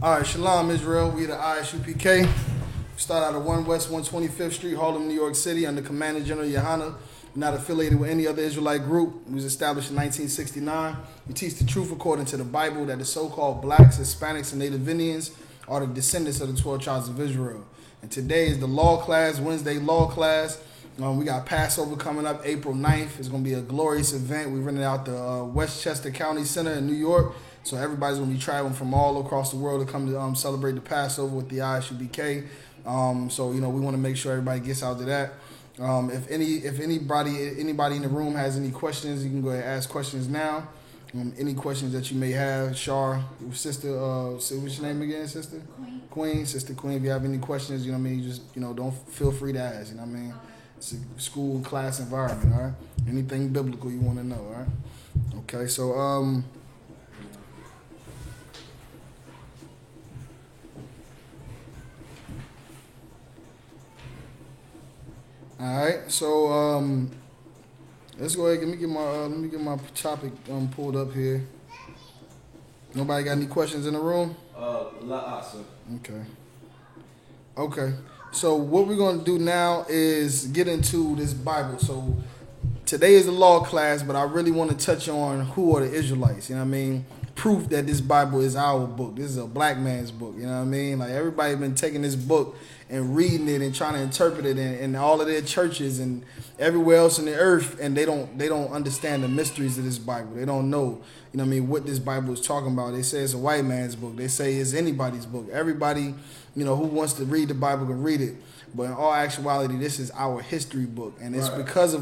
All right, Shalom Israel. We the ISUPK. Start out of 1 West 125th Street, Harlem, New York City, under Commander General Yohana. We're not affiliated with any other Israelite group. We was established in 1969. We teach the truth according to the Bible that the so-called blacks, Hispanics, and Native Indians are the descendants of the 12 tribes of Israel. And today is the law class, Wednesday law class. We got Passover coming up April 9th. It's going to be a glorious event. We rented out the Westchester County Center in New York. So everybody's going to be traveling from all across the world to come to celebrate the Passover with the ISUBK. So, we want to make sure everybody gets out to that. If anybody in the room has any questions, you can go ahead and ask questions now. Any questions that you may have, Shar, sister, what's your name again, sister? Queen, sister Queen. If you have any questions, just, don't feel free to ask, It's a school class environment, all right? Anything biblical you want to know, all right? Okay, so, all right, so let's go ahead. Let me get my topic pulled up here. Nobody got any questions in the room? Sir. Okay. So what we're going to do now is get into this Bible. So today is the law class, but I really want to touch on who are the Israelites. Proof that this Bible is our book. This is a black man's book. Like everybody been taking this book and reading it and trying to interpret it in all of their churches and everywhere else in the earth, and they don't understand the mysteries of this Bible. They don't know, what this Bible is talking about. They say it's a white man's book. They say it's anybody's book. Everybody, who wants to read the Bible can read it. But in all actuality, this is our history book, and it's because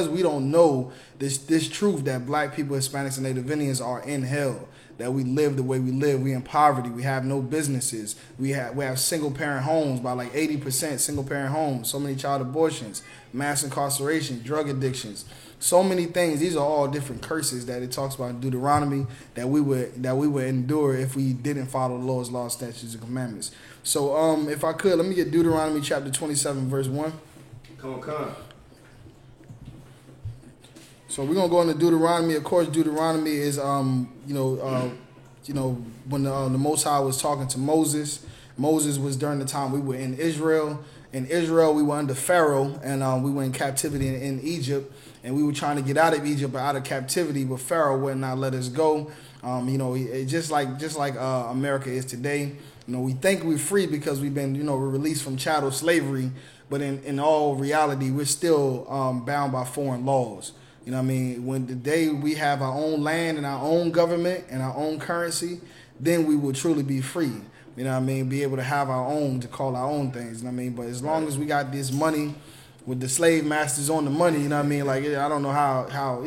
we don't know this truth that black people, Hispanics, and Native Indians are in hell. That we live the way we live. We in poverty. We have no businesses. We have single parent homes by like 80% single parent homes. So many child abortions, mass incarceration, drug addictions, so many things. These are all different curses that it talks about in Deuteronomy that we would endure if we didn't follow the Lord's laws, statutes, and commandments. So if I could, let me get Deuteronomy chapter 27, verse 1. Come on. So we're gonna go into Deuteronomy. Of course, Deuteronomy is when the Most High was talking to Moses. Moses was during the time we were in Israel. In Israel, we were under Pharaoh, and we were in captivity in Egypt, and we were trying to get out of Egypt, but out of captivity, but Pharaoh would not let us go. Just like America is today. We think we're free because we've been, we're released from chattel slavery, but in all reality, we're still bound by foreign laws. When the day we have our own land and our own government and our own currency, then we will truly be free. Be able to have our own, to call our own things. But as long as we got this money with the slave masters on the money, like I don't know how how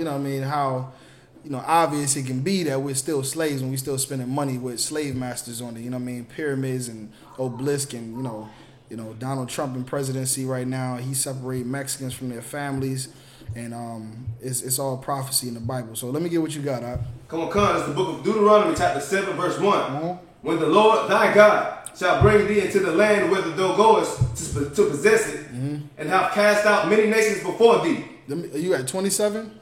obvious it can be that we're still slaves and we still spending money with slave masters on it. Pyramids and obelisk and Donald Trump in presidency right now. He separated Mexicans from their families. And it's all prophecy in the Bible. So let me get what you got, Come on, it's the book of Deuteronomy, chapter 7, verse 1. Mm-hmm. When the Lord thy God shall bring thee into the land whither thou goest to possess it, and have cast out many nations before thee. You at 27?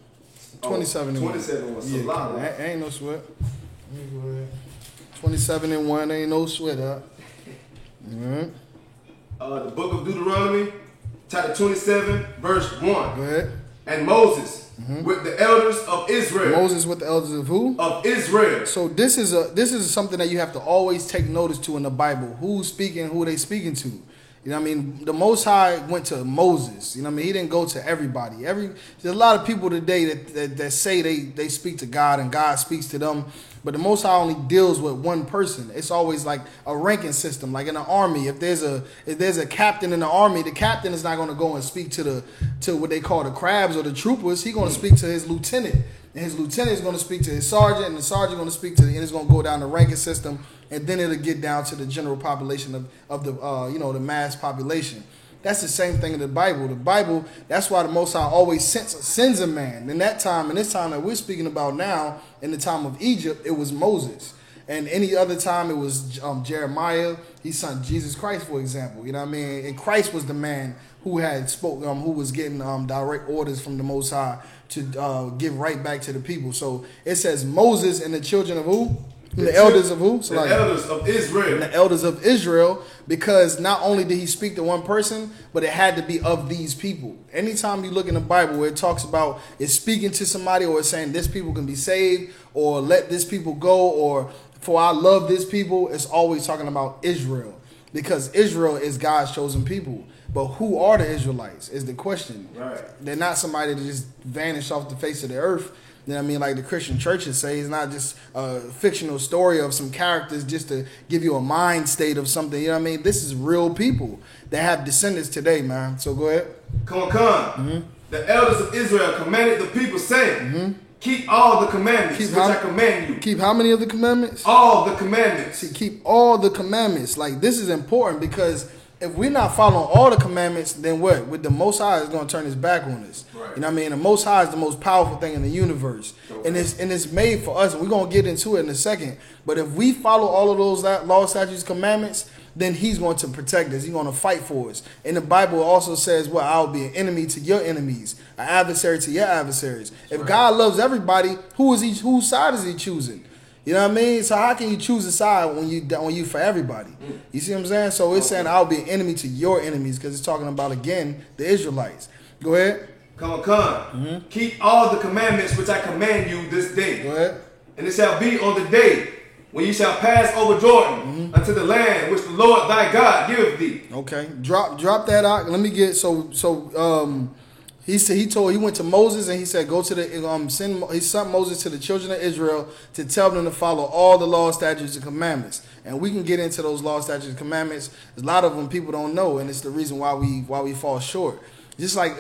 27 and 27 was a lot. Ain't no sweat. 27 and 1, ain't no sweat, The book of Deuteronomy, chapter 27, verse 1. Go ahead. And Moses with the elders of Israel. Moses with the elders of who? Of Israel. So this is something that you have to always take notice to in the Bible. Who's speaking, who they speaking to. The Most High went to Moses. He didn't go to everybody. There's a lot of people today that say they speak to God and God speaks to them. But the Most High only deals with one person. It's always like a ranking system, like in the army. If there's a captain in the army, the captain is not going to go and speak to what they call the crabs or the troopers. He's going to speak to his lieutenant, and his lieutenant is going to speak to his sergeant, and the sergeant is going to speak to, and it's going to go down the ranking system, and then it'll get down to the general population of the the mass population. That's the same thing in the Bible. The Bible, that's why the Most High always sends a man. In that time, in this time that we're speaking about now, in the time of Egypt, it was Moses. And any other time, it was Jeremiah. He sent Jesus Christ, for example. And Christ was the man who had who was getting direct orders from the Most High to give right back to the people. So it says Moses and the children of who? The elders of who? The elders of Israel. The elders of Israel, because not only did he speak to one person, but it had to be of these people. Anytime you look in the Bible where it talks about it's speaking to somebody, or it's saying this people can be saved, or let this people go, or for I love this people, it's always talking about Israel, because Israel is God's chosen people. But who are the Israelites is the question. Right. They're not somebody that just vanished off the face of the earth. You know what I mean? Like the Christian churches say, it's not just a fictional story of some characters just to give you a mind state of something. You know what I mean? This is real people that have descendants today, man. So go ahead. Come on. The elders of Israel commanded the people, saying, keep all the commandments which I command you. Keep how many of the commandments? All the commandments. See, keep all the commandments. Like, this is important, because if we're not following all the commandments, then what? With the Most High is going to turn his back on us. Right. You know what I mean? The Most High is the most powerful thing in the universe. Okay. And it's made for us. And we're going to get into it in a second. But if we follow all of those laws, statutes, commandments, then he's going to protect us. He's going to fight for us. And the Bible also says, well, I'll be an enemy to your enemies, an adversary to your adversaries. If God loves everybody, whose side is he choosing? You know what I mean? So how can you choose a side when you for everybody? You see what I'm saying? So it's saying I'll be an enemy to your enemies, because it's talking about, again, the Israelites. Go ahead. Come. Keep all the commandments which I command you this day. Go ahead. And it shall be on the day when you shall pass over Jordan unto the land which the Lord thy God giveth thee. Okay. Drop that out. Let me get he said he went to Moses and he said, go to the he sent Moses to the children of Israel to tell them to follow all the law, statutes, and commandments. And we can get into those law, statutes, and commandments. A lot of them people don't know, and it's the reason why we fall short. Just like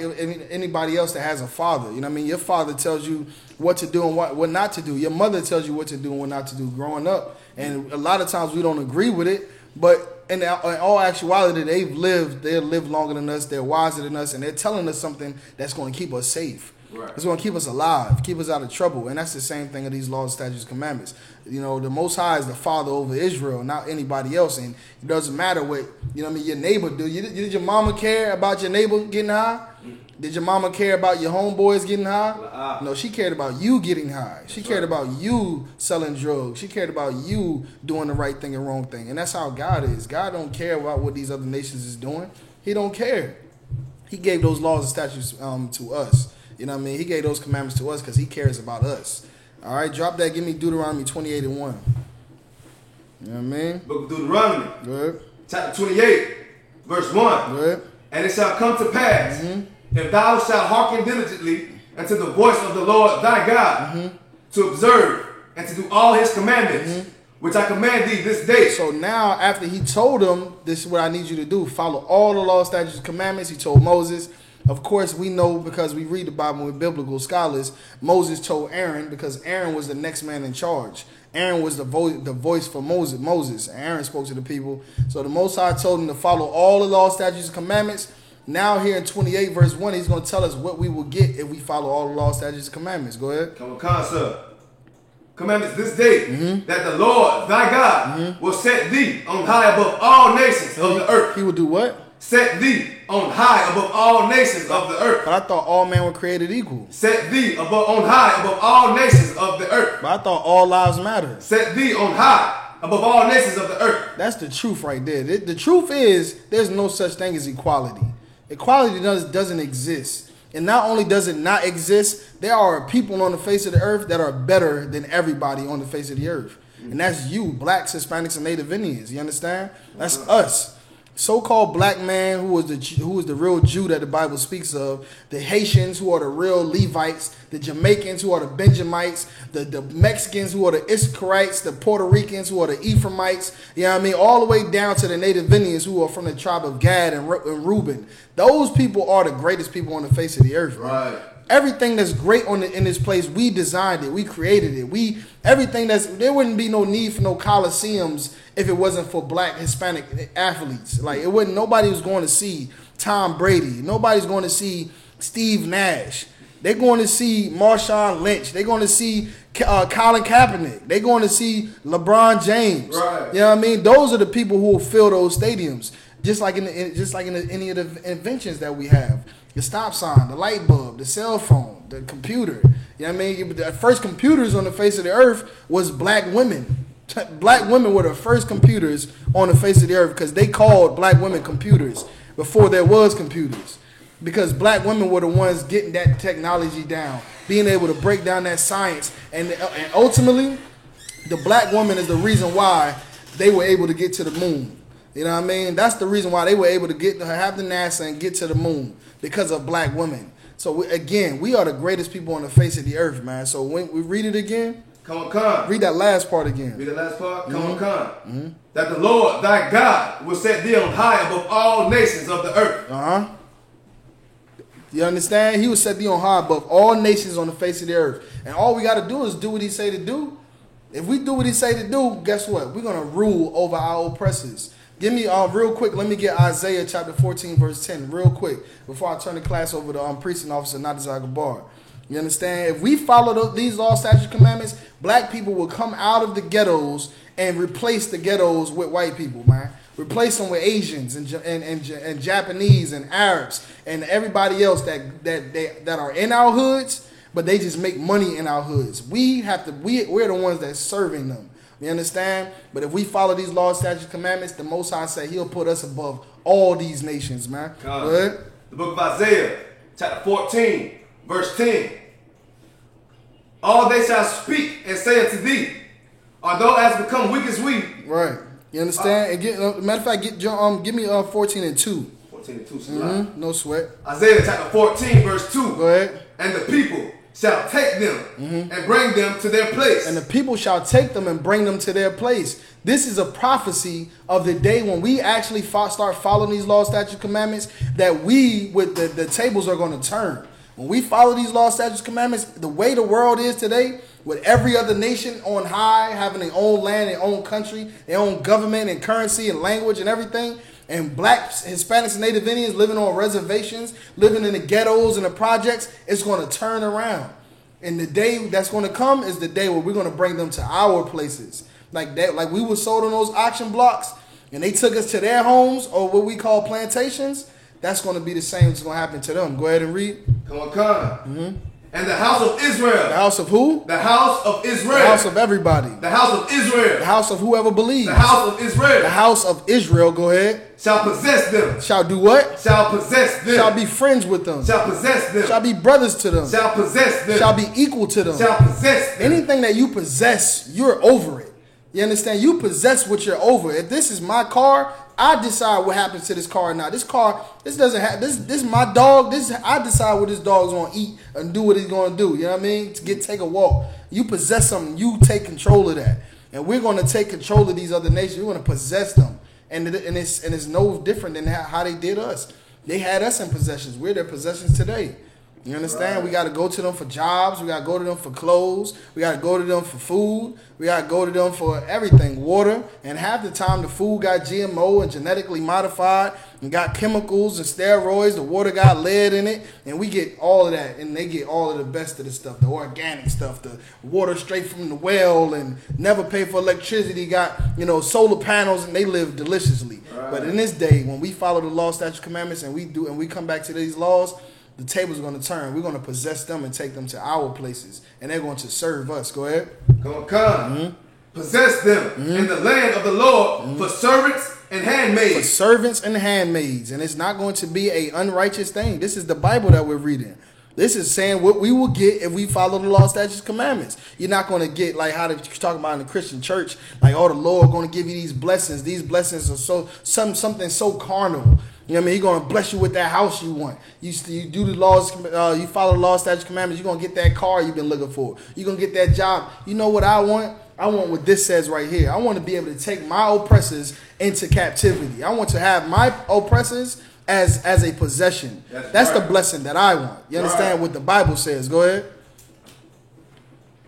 anybody else that has a father, you know what I mean? Your father tells you what to do and what not to do. Your mother tells you what to do and what not to do growing up. And a lot of times we don't agree with it, but in all actuality, they've lived longer than us, they're wiser than us, and they're telling us something that's going to keep us safe. Right. It's going to keep us alive, keep us out of trouble. And that's the same thing of these laws, statutes, commandments. You know, the Most High is the father over Israel, not anybody else. And it doesn't matter what, you know what I mean, your neighbor do. Did your mama care about your neighbor getting high? Did your mama care about your homeboys getting high? No, she cared about you getting high. She cared about you selling drugs. She cared about you doing the right thing and wrong thing. And that's how God is. God don't care about what these other nations is doing. He don't care. He gave those laws and statutes to us. You know what I mean? He gave those commandments to us because he cares about us. All right, drop that. Give me Deuteronomy 28:1. You know what I mean? Book of Deuteronomy. Good. Chapter 28, verse 1. Good. And it shall come to pass, if thou shalt hearken diligently unto the voice of the Lord thy God, to observe and to do all his commandments, which I command thee this day. So now, after he told them, this is what I need you to do. Follow all the law, statutes, and commandments. He told Moses. Of course, we know because we read the Bible with biblical scholars, Moses told Aaron, because Aaron was the next man in charge. Aaron was the voice for Moses. Aaron spoke to the people. So the Most High told him to follow all the law, statutes, and commandments. Now here in 28 verse 1, he's going to tell us what we will get if we follow all the law, statutes, and commandments. Go ahead. Come on, sir. Commandments this day, that the Lord thy God will set thee on high above all nations of the earth. He will do what? Set thee on high above all nations of the earth. But I thought all men were created equal. Set thee on high above all nations of the earth. But I thought all lives matter. Set thee on high above all nations of the earth. That's the truth right there. The truth is there's no such thing as equality. Equality doesn't exist. And not only does it not exist, there are people on the face of the earth that are better than everybody on the face of the earth. And that's you, blacks, Hispanics, and Native Indians. You understand? That's us. So-called black man who is the real Jew that the Bible speaks of, the Haitians who are the real Levites, the Jamaicans who are the Benjamites, the Mexicans who are the Issacharites, the Puerto Ricans who are the Ephraimites, you know what I mean, all the way down to the Native Indians who are from the tribe of Gad and Reuben. Those people are the greatest people on the face of the earth. Right. Everything that's great in this place, we designed it, we created it. There wouldn't be no need for no coliseums if it wasn't for black Hispanic athletes. Like nobody was going to see Tom Brady. Nobody's going to see Steve Nash. They're going to see Marshawn Lynch. They're going to see Colin Kaepernick. They're going to see LeBron James. Right. You know what I mean? Those are the people who will fill those stadiums. Just like in any of the inventions that we have. The stop sign, the light bulb, the cell phone, the computer. You know what I mean? The first computers on the face of the earth was black women. Black women were the first computers on the face of the earth because they called black women computers before there was computers. Because black women were the ones getting that technology down, being able to break down that science. And ultimately, the black woman is the reason why they were able to get to the moon. You know what I mean? That's the reason why they were able to have the NASA and get to the moon, because of black women. So we are the greatest people on the face of the earth, man. So when we read it again. Come on, Khan. Read that last part again. Read the last part? Come on, Khan. That the Lord thy God will set thee on high above all nations of the earth. You understand? He will set thee on high above all nations on the face of the earth. And all we got to do is do what he say to do. If we do what he say to do, guess what? We're going to rule over our oppressors. Give me real quick. Let me get Isaiah chapter 14, verse 10 real quick before I turn the class over to precinct officer Nadizar Gabar. You understand? If we follow these law, statutes, commandments, black people will come out of the ghettos and replace the ghettos with white people, man. Replace them with Asians and Japanese and Arabs and everybody else that are in our hoods, but they just make money in our hoods. We're the ones that's serving them. You understand? But if we follow these laws, statutes, commandments, the Most High say he'll put us above all these nations, man. Go ahead. The book of Isaiah, chapter 14, verse 10. All they shall speak and say unto thee, are thou as become weak as we. Right. You understand? And matter of fact, give me 14 and 2. 14 and 2. No sweat. Isaiah chapter 14, verse 2. Go ahead. And the people shall take them and bring them to their place. And the people shall take them and bring them to their place. This is a prophecy of the day when we actually start following these laws, statutes, commandments, that the tables are going to turn. When we follow these laws, statutes, commandments, the way the world is today, with every other nation on high, having their own land, their own country, their own government and currency and language and everything, and blacks, Hispanics, and Native Indians living on reservations, living in the ghettos and the projects, it's going to turn around. And the day that's going to come is the day where we're going to bring them to our places. Like we were sold on those auction blocks, and they took us to their homes, or what we call plantations. That's going to be the same that's going to happen to them. Go ahead and read. Come on, Khan. And the house of Israel. The house of who? The house of Israel. The house of everybody. The house of Israel. The house of whoever believes. The house of Israel. The house of Israel, go ahead. Shall possess them. Shall do what? Shall possess them. Shall be friends with them. Shall possess them. Shall be brothers to them. Shall possess them. Shall be equal to them. Shall possess them. Anything that you possess, you're over it. You understand? You possess what you're over. If this is my car, I decide what happens to this car now. This car, this doesn't have this is my dog. I decide what this dog's gonna eat and do what he's gonna do. You know what I mean? Take a walk. You possess something, you take control of that. And we're gonna take control of these other nations. We're gonna possess them. And it's no different than how they did us. They had us in possessions. We're their possessions today. You understand? Right. We got to go to them for jobs. We got to go to them for clothes. We got to go to them for food. We got to go to them for everything, water. And half the time the food got GMO and genetically modified and got chemicals and steroids. The water got lead in it. And we get all of that. And they get all of the best of the stuff, the organic stuff, the water straight from the well, and never pay for electricity. Got, solar panels, and they live deliciously. Right. But in this day, when we follow the law, statutes, commandments, and we come back to these laws, the tables are going to turn. We're going to possess them and take them to our places. And they're going to serve us. Go ahead. Come. Possess them in the land of the Lord for servants and handmaids. For servants and handmaids. And it's not going to be an unrighteous thing. This is the Bible that we're reading. This is saying what we will get if we follow the law, statutes, commandments. You're not going to get like how they talk about in the Christian church, like, the Lord going to give you these blessings. These blessings are something so carnal. You know what I mean? He's going to bless you with that house you want. You do the laws, you follow the law, statutes, commandments, you're going to get that car you've been looking for. You're going to get that job. You know what I want? I want what this says right here. I want to be able to take my oppressors into captivity. I want to have my oppressors as a possession. That's right. The blessing that I want. You understand what the Bible says? Go ahead.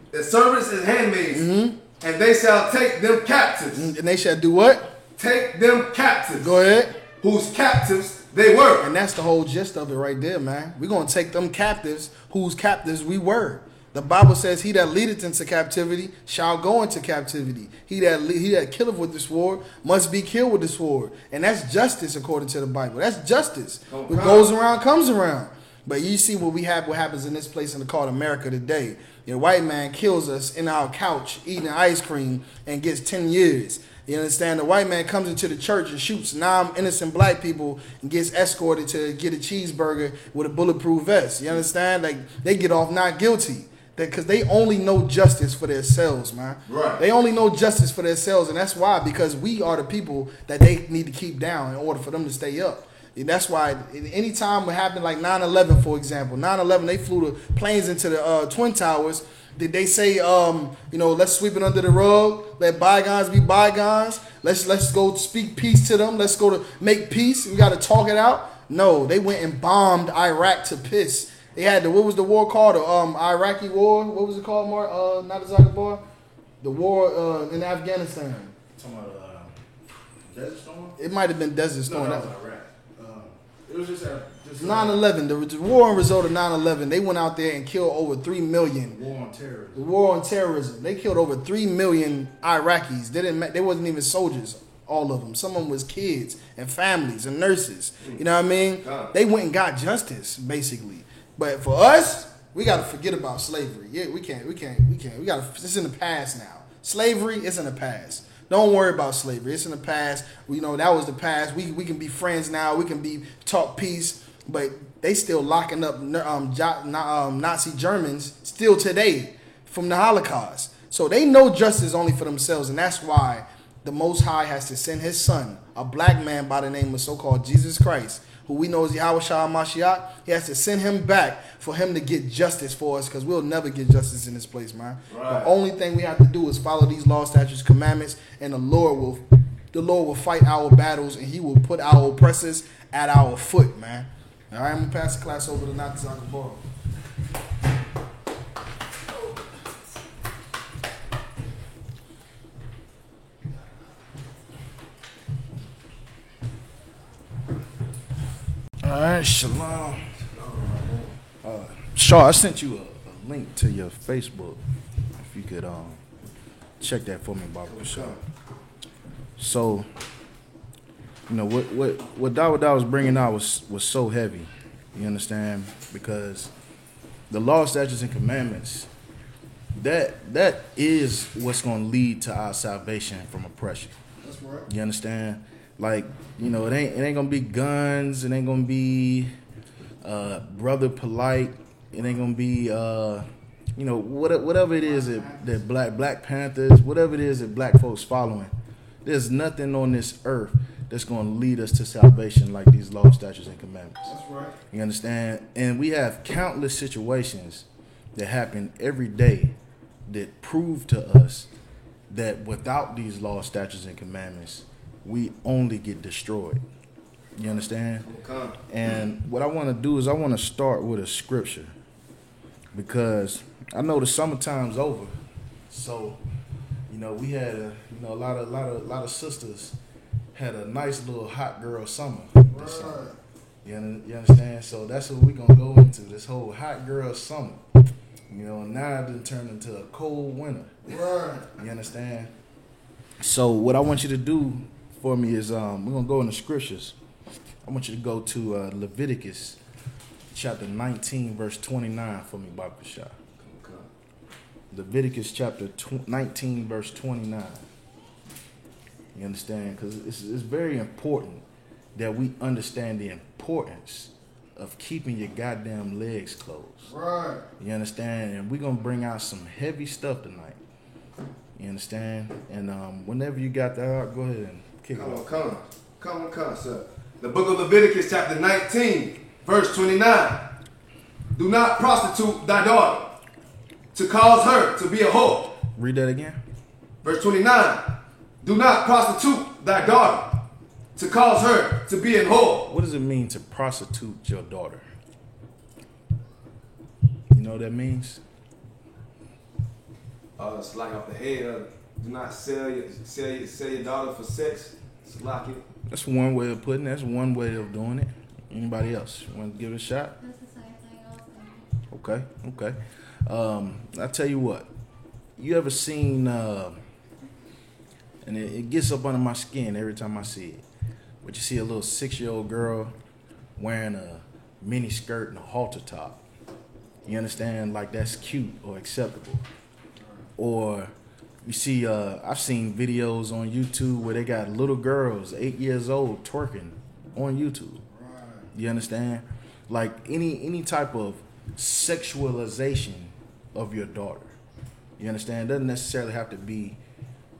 The servants and handmaids, and they shall take them captives. And they shall do what? Take them captives. Go ahead. Whose captives they were. And that's the whole gist of it right there, man. We're going to take them captives whose captives we were. The Bible says, he that leadeth into captivity shall go into captivity. He that killeth with the sword must be killed with the sword. And that's justice according to the Bible. That's justice. What goes around comes around. But you see what happens in this place called America today. The white man kills us in our couch eating ice cream and gets 10 years. You understand? The white man comes into the church and shoots 9 innocent black people and gets escorted to get a cheeseburger with a bulletproof vest. You understand? Like, they get off not guilty. Because they only know justice for themselves, man. Right. They only know justice for themselves, and that's why, because we are the people that they need to keep down in order for them to stay up. And that's why anytime it happened, like 9/11, for example, 9/11, they flew the planes into the Twin Towers. Did they say, let's sweep it under the rug, let bygones be bygones, let's go speak peace to them, let's go to make peace, we got to talk it out? No, they went and bombed Iraq to piss. They had what was the war called? The Iraqi war. What was it called, Mark? Not the Zaga war. The war in Afghanistan. Talking about Desert Storm? It might have been Desert Storm. No, that was Iraq. It was just 9/11. The war result of 9/11. They went out there and killed over 3 million. War on terrorism. The war on terrorism. They killed over 3 million Iraqis. They wasn't even soldiers. All of them. Some of them was kids and families and nurses. You know what I mean? They went and got justice, basically. But for us, we got to forget about slavery. Yeah, we can't. We got to. It's in the past now. Slavery is in the past. Don't worry about slavery. It's in the past. That was the past. We can be friends now. We can talk peace. But they still locking up Nazi Germans still today from the Holocaust. So they know justice only for themselves, and that's why the Most High has to send His Son, a black man by the name of so-called Jesus Christ, who we know is Yahweh Shah Mashiach. He has to send him back for him to get justice for us, because we'll never get justice in this place, man. Right. The only thing we have to do is follow these laws, statutes, commandments, and the Lord will fight our battles, and He will put our oppressors at our foot, man. All right, I'm going to pass the class over to Nata Zakabora. All right, shalom. Shaw, I sent you a link to your Facebook. If you could check that for me, Barbara Shaw. So, what Dawah was bringing out was so heavy. You understand? Because the law, statutes, and commandments, that is what's going to lead to our salvation from oppression. That's right. You understand? Like, it ain't gonna be guns. It ain't gonna be brother polite. It ain't gonna be whatever it is that Black Panthers, whatever it is that black folks following. There's nothing on this earth that's gonna lead us to salvation like these laws, statutes, and commandments. That's right. You understand? And we have countless situations that happen every day that prove to us that without these laws, statutes, and commandments, we only get destroyed. You understand? Okay. And what I want to do is I want to start with a scripture, because I know the summertime's over. So, we had a lot of sisters had a nice little hot girl summer. This summer. You understand? So that's what we're gonna go into, this whole hot girl summer. Now it done turned into a cold winter. Right. You understand? So what I want you to do for me is we're going to go in the scriptures. I want you to go to Leviticus chapter 19, verse 29 for me, Barbara Shah. Okay. Leviticus chapter 19, verse 29. You understand? Because it's very important that we understand the importance of keeping your goddamn legs closed. Right. You understand? And we're going to bring out some heavy stuff tonight. You understand? And whenever you got that out, go ahead and kick it off. Come on, sir. The book of Leviticus, chapter 19, verse 29. Do not prostitute thy daughter to cause her to be a whore. Read that again. Verse 29. Do not prostitute thy daughter to cause her to be a whore. What does it mean to prostitute your daughter? You know what that means? It's like off the head. Do not sell your daughter for sex. It's like it. That's one way of putting it. That's one way of doing it. Anybody else want to give it a shot? That's the same thing also. Okay. I tell you what. You ever seen, and it gets up under my skin every time I see it, but you see a little 6-year-old girl wearing a mini skirt and a halter top. You understand? Like that's cute or acceptable. Or you see, I've seen videos on YouTube where they got little girls, 8 years old, twerking on YouTube. You understand? Like any type of sexualization of your daughter. You understand? It doesn't necessarily have to be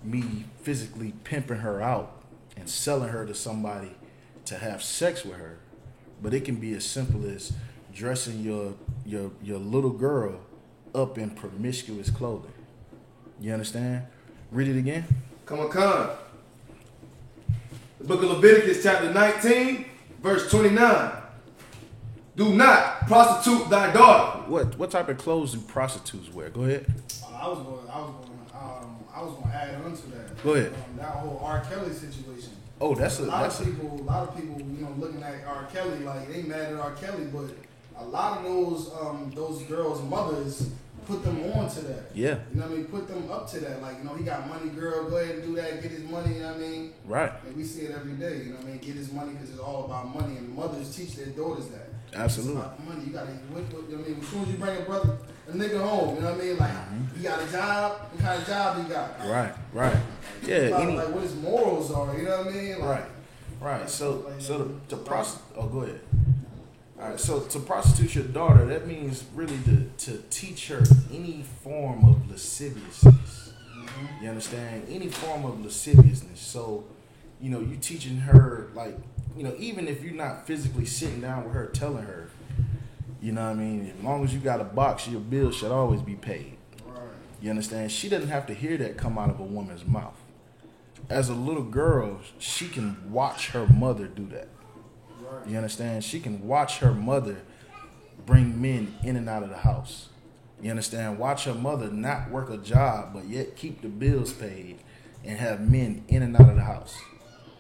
me physically pimping her out and selling her to somebody to have sex with her, but it can be as simple as dressing your little girl up in promiscuous clothing. You understand? Read it again. Come on. The book of Leviticus chapter 19, verse 29. Do not prostitute thy daughter. What type of clothes do prostitutes wear? Go ahead. I was going to add on to that. Go ahead. That whole R. Kelly situation. Oh, that's a lot of people, looking at R. Kelly like they mad at R. Kelly, but a lot of those girls' mothers put them on to that. Yeah. You know what I mean? Put them up to that. Like, he got money, girl, go ahead and do that, get his money, you know what I mean? Right. And we see it every day, you know what I mean? Get his money because it's all about money, and mothers teach their daughters that. Absolutely. It's about money. You got to, you know what I mean? As soon as you bring a nigga home, you know what I mean? Like, he got a job, what kind of job he got? Right. Yeah. Like what his morals are, you know what I mean? Like, right. So to prostitute. Oh, go ahead. All right. So to prostitute your daughter, that means really to teach her any form of lasciviousness. You understand? Any form of lasciviousness. So, you teaching her like, even if you're not physically sitting down with her telling her, you know what I mean? As long as you got a box, your bill should always be paid. right. You understand? She doesn't have to hear that come out of a woman's mouth. As a little girl, she can watch her mother do that. Right. You understand? She can watch her mother bring men in and out of the house. You understand? Watch her mother not work a job, but yet keep the bills paid and have men in and out of the house.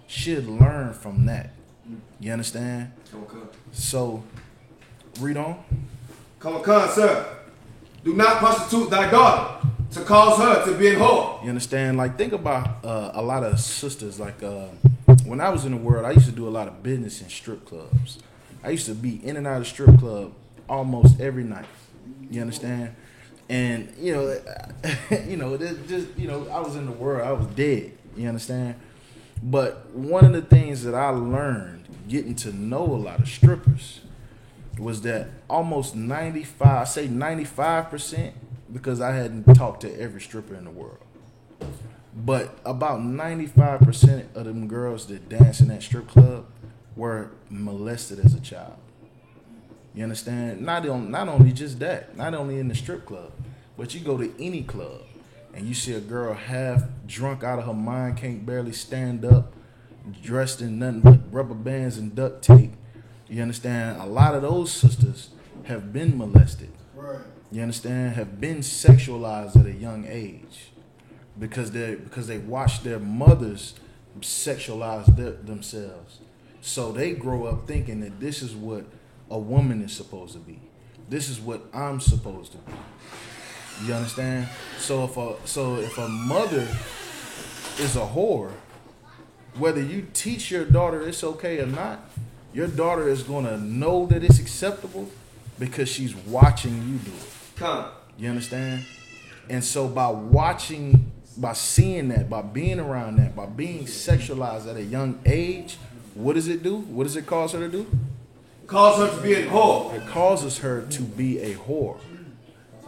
She'll learn from that. You understand? Okay. So, read on. Come on, sir. Do not prostitute thy daughter to cause her to be in whore. You understand? Like, think about a lot of sisters. Like, when I was in the world, I used to do a lot of business in strip clubs. I used to be in and out of strip club almost every night. You understand? And, I was in the world. I was dead. You understand? But one of the things that I learned getting to know a lot of strippers was that almost 95%, because I hadn't talked to every stripper in the world, but about 95% of them girls that dance in that strip club were molested as a child. You understand? Not only just that, not only in the strip club, but you go to any club and you see a girl half drunk out of her mind, can't barely stand up, dressed in nothing but rubber bands and duct tape. You understand? A lot of those sisters have been molested. Right. You understand? Have been sexualized at a young age because they watched their mothers sexualize themselves. So they grow up thinking that this is what a woman is supposed to be. This is what I'm supposed to be. You understand? So if a mother is a whore, whether you teach your daughter it's okay or not, your daughter is going to know that it's acceptable because she's watching you do it. Come. You understand? And so by seeing that, by being around that, by being sexualized at a young age, what does it do? What does it cause her to do? Cause her to be a whore. It causes her to be a whore.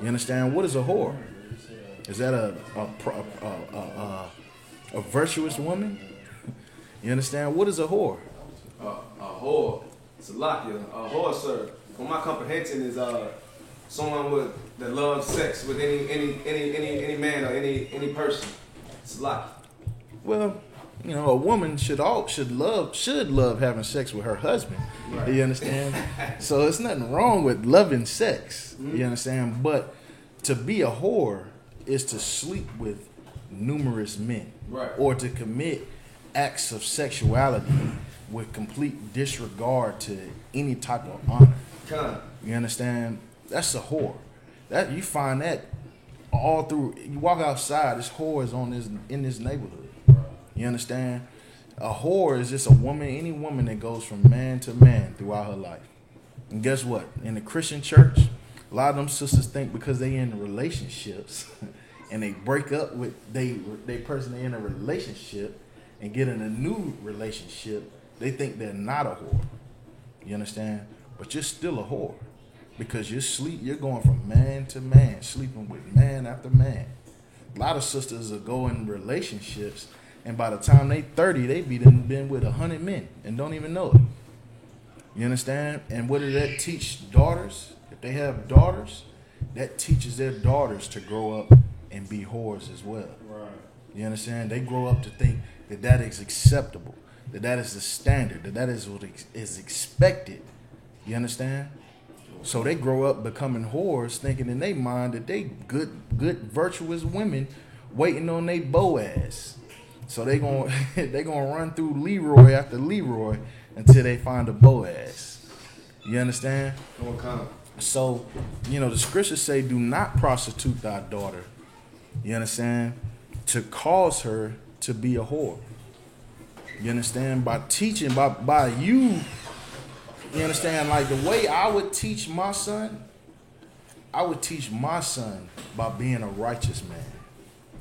You understand? What is a whore? Is that a virtuous woman? You understand? What is a whore? A whore. Salakia. A whore, sir. From my comprehension is someone that loves sex with any man or any person. Salakia. Well, a woman should love having sex with her husband. Right. You understand? So it's nothing wrong with loving sex. Mm-hmm. You understand? But to be a whore is to sleep with numerous men, right, or to commit acts of sexuality with complete disregard to any type of honor. You understand? That's a whore. That you find that all through. You walk outside, this whore is in this neighborhood. You understand? A whore is just any woman that goes from man to man throughout her life. And guess what? In the Christian church, A lot of them sisters think because they in relationships and they break up with they person they in a relationship and get in a new relationship, they think they're not a whore. You understand? But you're still a whore because you're going from man to man, sleeping with man after man. A lot of sisters will go in relationships, and by the time they 30, they been with 100 men and don't even know it. You understand? And what does that teach daughters? If they have daughters, that teaches their daughters to grow up and be whores as well. Right. You understand? They grow up to think that is acceptable, that is the standard, that is what is expected. You understand? So they grow up becoming whores, thinking in their mind that they good, virtuous women waiting on their Boaz. So they gonna run through Leroy after Leroy until they find a Boaz. You understand? So, the scriptures say, do not prostitute thy daughter. You understand? To cause her to be a whore. You understand? By teaching, by you understand? Like the way I would teach my son by being a righteous man.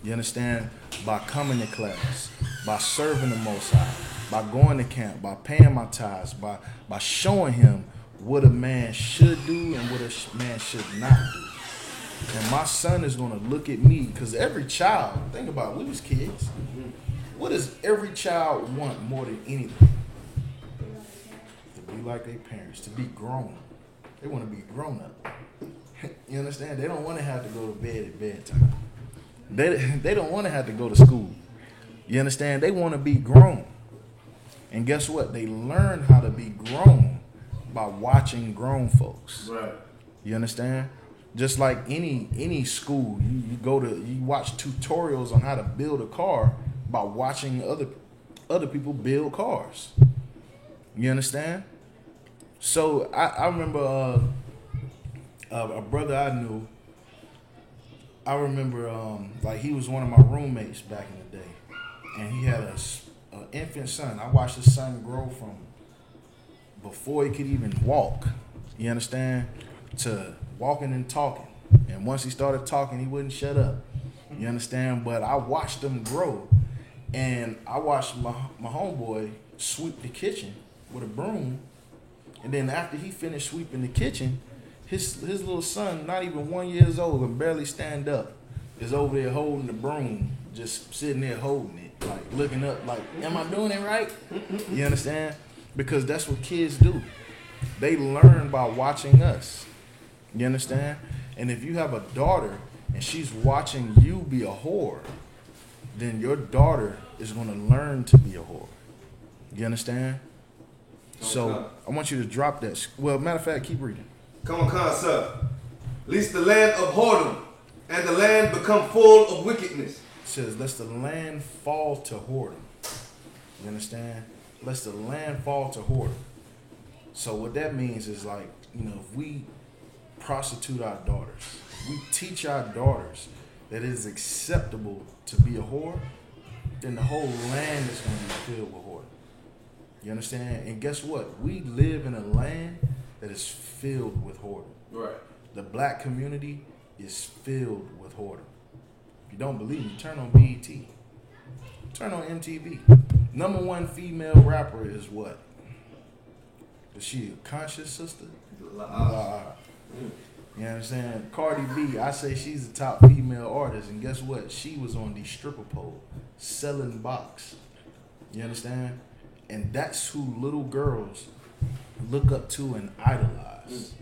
You understand? By coming to class, by serving the Most High, by going to camp, by paying my tithes, by showing him what a man should do and what a man should not do. And my son is going to look at me, because every child, think about it, we was kids. What does every child want more than anything? To be like their parents, to be grown. They want to be grown up. You understand? They don't want to have to go to bed at bedtime. They don't want to have to go to school. You understand? They want to be grown. And guess what? They learn how to be grown by watching grown folks. Right. You understand? Just like any school, you watch tutorials on how to build a car by watching other people build cars. You understand? So I remember a brother I knew. I remember like he was one of my roommates back in the day, and he had an infant son. I watched his son grow from before he could even walk. You understand? To walking and talking. And once he started talking, he wouldn't shut up. You understand? But I watched him grow. And I watched my homeboy sweep the kitchen with a broom. And then after he finished sweeping the kitchen, his little son, not even 1 year old and barely stand up, is over there holding the broom, just sitting there holding it, like looking up like, am I doing it right? You understand? Because that's what kids do. They learn by watching us. You understand? And if you have a daughter and she's watching you be a whore, then your daughter is going to learn to be a whore. You understand? So I want you to drop that. Well, matter of fact, keep reading. Come on, sir. Lest the land of whoredom and the land become full of wickedness. It says, lest the land fall to whoredom. You understand? Lest the land fall to whoredom. So what that means is like, if we prostitute our daughters, we teach our daughters that it is acceptable to be a whore, then the whole land is going to be filled with whoredom. You understand? And guess what? We live in a land that is filled with whoredom. Right. The black community is filled with whoredom. If you don't believe me, turn on BET. Turn on MTV. Number one female rapper is what? Is she a conscious sister? You understand? Cardi B, I say she's the top female artist, and guess what? She was on the stripper pole selling box. You understand? And that's who little girls look up to and idolize.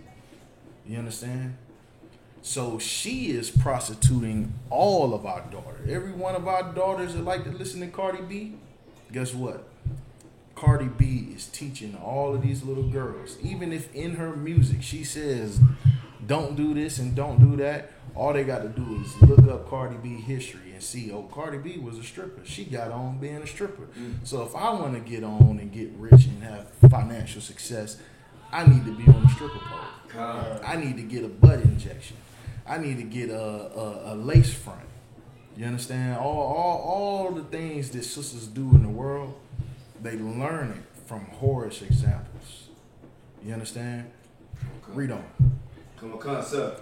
You understand? So she is prostituting all of our daughters. Every one of our daughters that like to listen to Cardi B, guess what? Cardi B is teaching all of these little girls, even if in her music she says, don't do this and don't do that, all they got to do is look up Cardi B history and see, oh, Cardi B was a stripper. She got on being a stripper. So if I want to get on and get rich and have financial success, I need to be on the stripper pole. I need to get a butt injection. I need to get a lace front. You understand? All the things that sisters do in the world, they learn it from whorish examples. You understand? Read on. Come on, sir.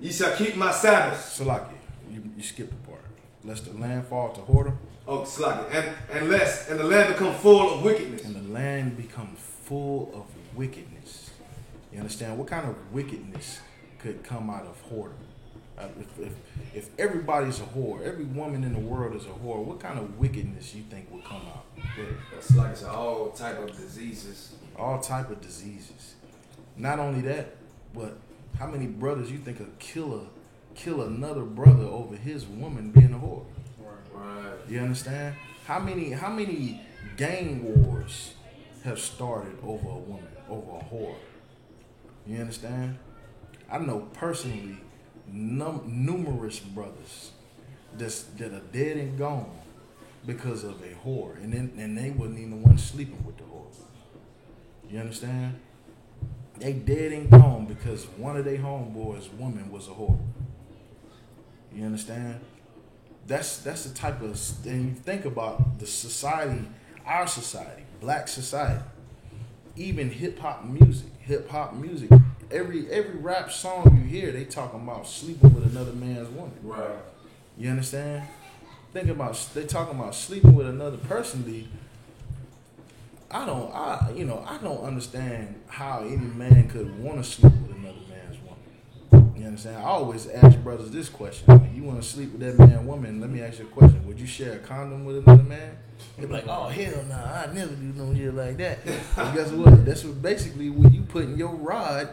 Ye shall keep my Sabbaths. Salaki, you skipped the part. Lest the land fall to whoredom. Oh, Salaki. And the land become full of wickedness. And the land become full of wickedness. You understand? What kind of wickedness could come out of whoredom? If everybody's a whore, every woman in the world is a whore, what kind of wickedness you think will come out? It's like it's all type of diseases. All type of diseases. Not only that, but how many brothers you think a killer kill another brother over his woman being a whore? Right. You understand? How many gang wars have started over a woman, over a whore? You understand? I know personally numerous brothers that are dead and gone because of a whore, and they wasn't even the one sleeping with the whore. You understand? They dead and gone because one of their homeboys' woman was a whore. You understand? That's the type of, and you think about the society, our society, black society, even hip hop music. Every rap song you hear, they talking about sleeping with another man's woman. Right. You understand? Think about, they talking about sleeping with another person. I don't understand how any man could want to sleep with another man's woman. You understand? I always ask brothers this question: when you want to sleep with that man's woman, let me ask you a question: would you share a condom with another man? They're like, oh hell no, I never do no shit like that. But guess what? That's what basically when you putting your rod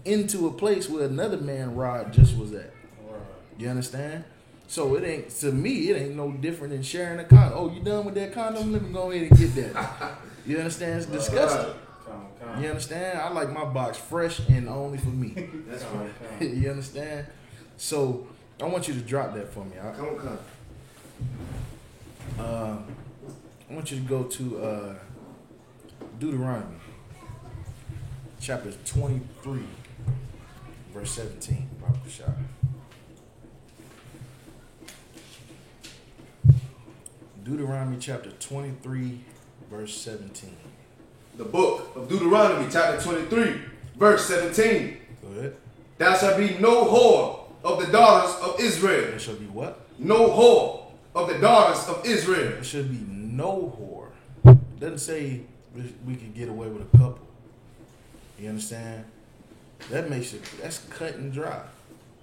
into a place where another man's rod just was at. You understand? So it ain't, to me, it ain't no different than sharing a condom. Oh, you done with that condom? Let me go ahead and get that. You understand? It's disgusting. You understand? I like my box fresh and only for me. That's right. You understand? So I want you to drop that for me. Come. I want you to go to Deuteronomy chapter 23, verse 17. Baruch Shah. Deuteronomy chapter 23, verse 17. The book of Deuteronomy, chapter 23, verse 17. Go ahead. Thou shalt be no whore of the daughters of Israel. There shall be what? No whore of the daughters of Israel. There should be no whore. It doesn't say we could get away with a couple. You understand? That makes it, that's cut and dry.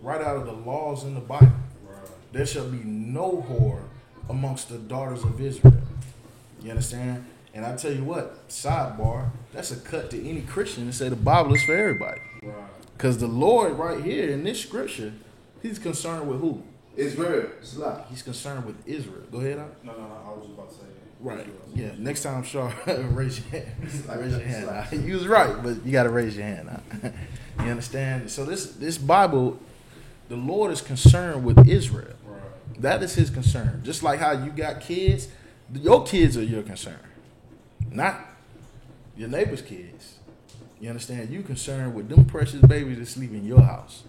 Right out of the laws in the Bible. Right. There shall be no whore amongst the daughters of Israel. You understand? And I tell you what, sidebar, that's a cut to any Christian to say the Bible is for everybody. Right. Because the Lord right here in this scripture, he's concerned with who? Israel. He's concerned with Israel. Go ahead, Al. No, I was just about to say that. Right. Yeah. Next time, Shaw, raise your hand. Raise your hand. You was right, but you got to raise your hand. You understand? So this Bible, the Lord is concerned with Israel. Right. That is his concern. Just like how you got kids, your kids are your concern, not your neighbor's kids. You understand? You concerned with them precious babies that sleep in your house.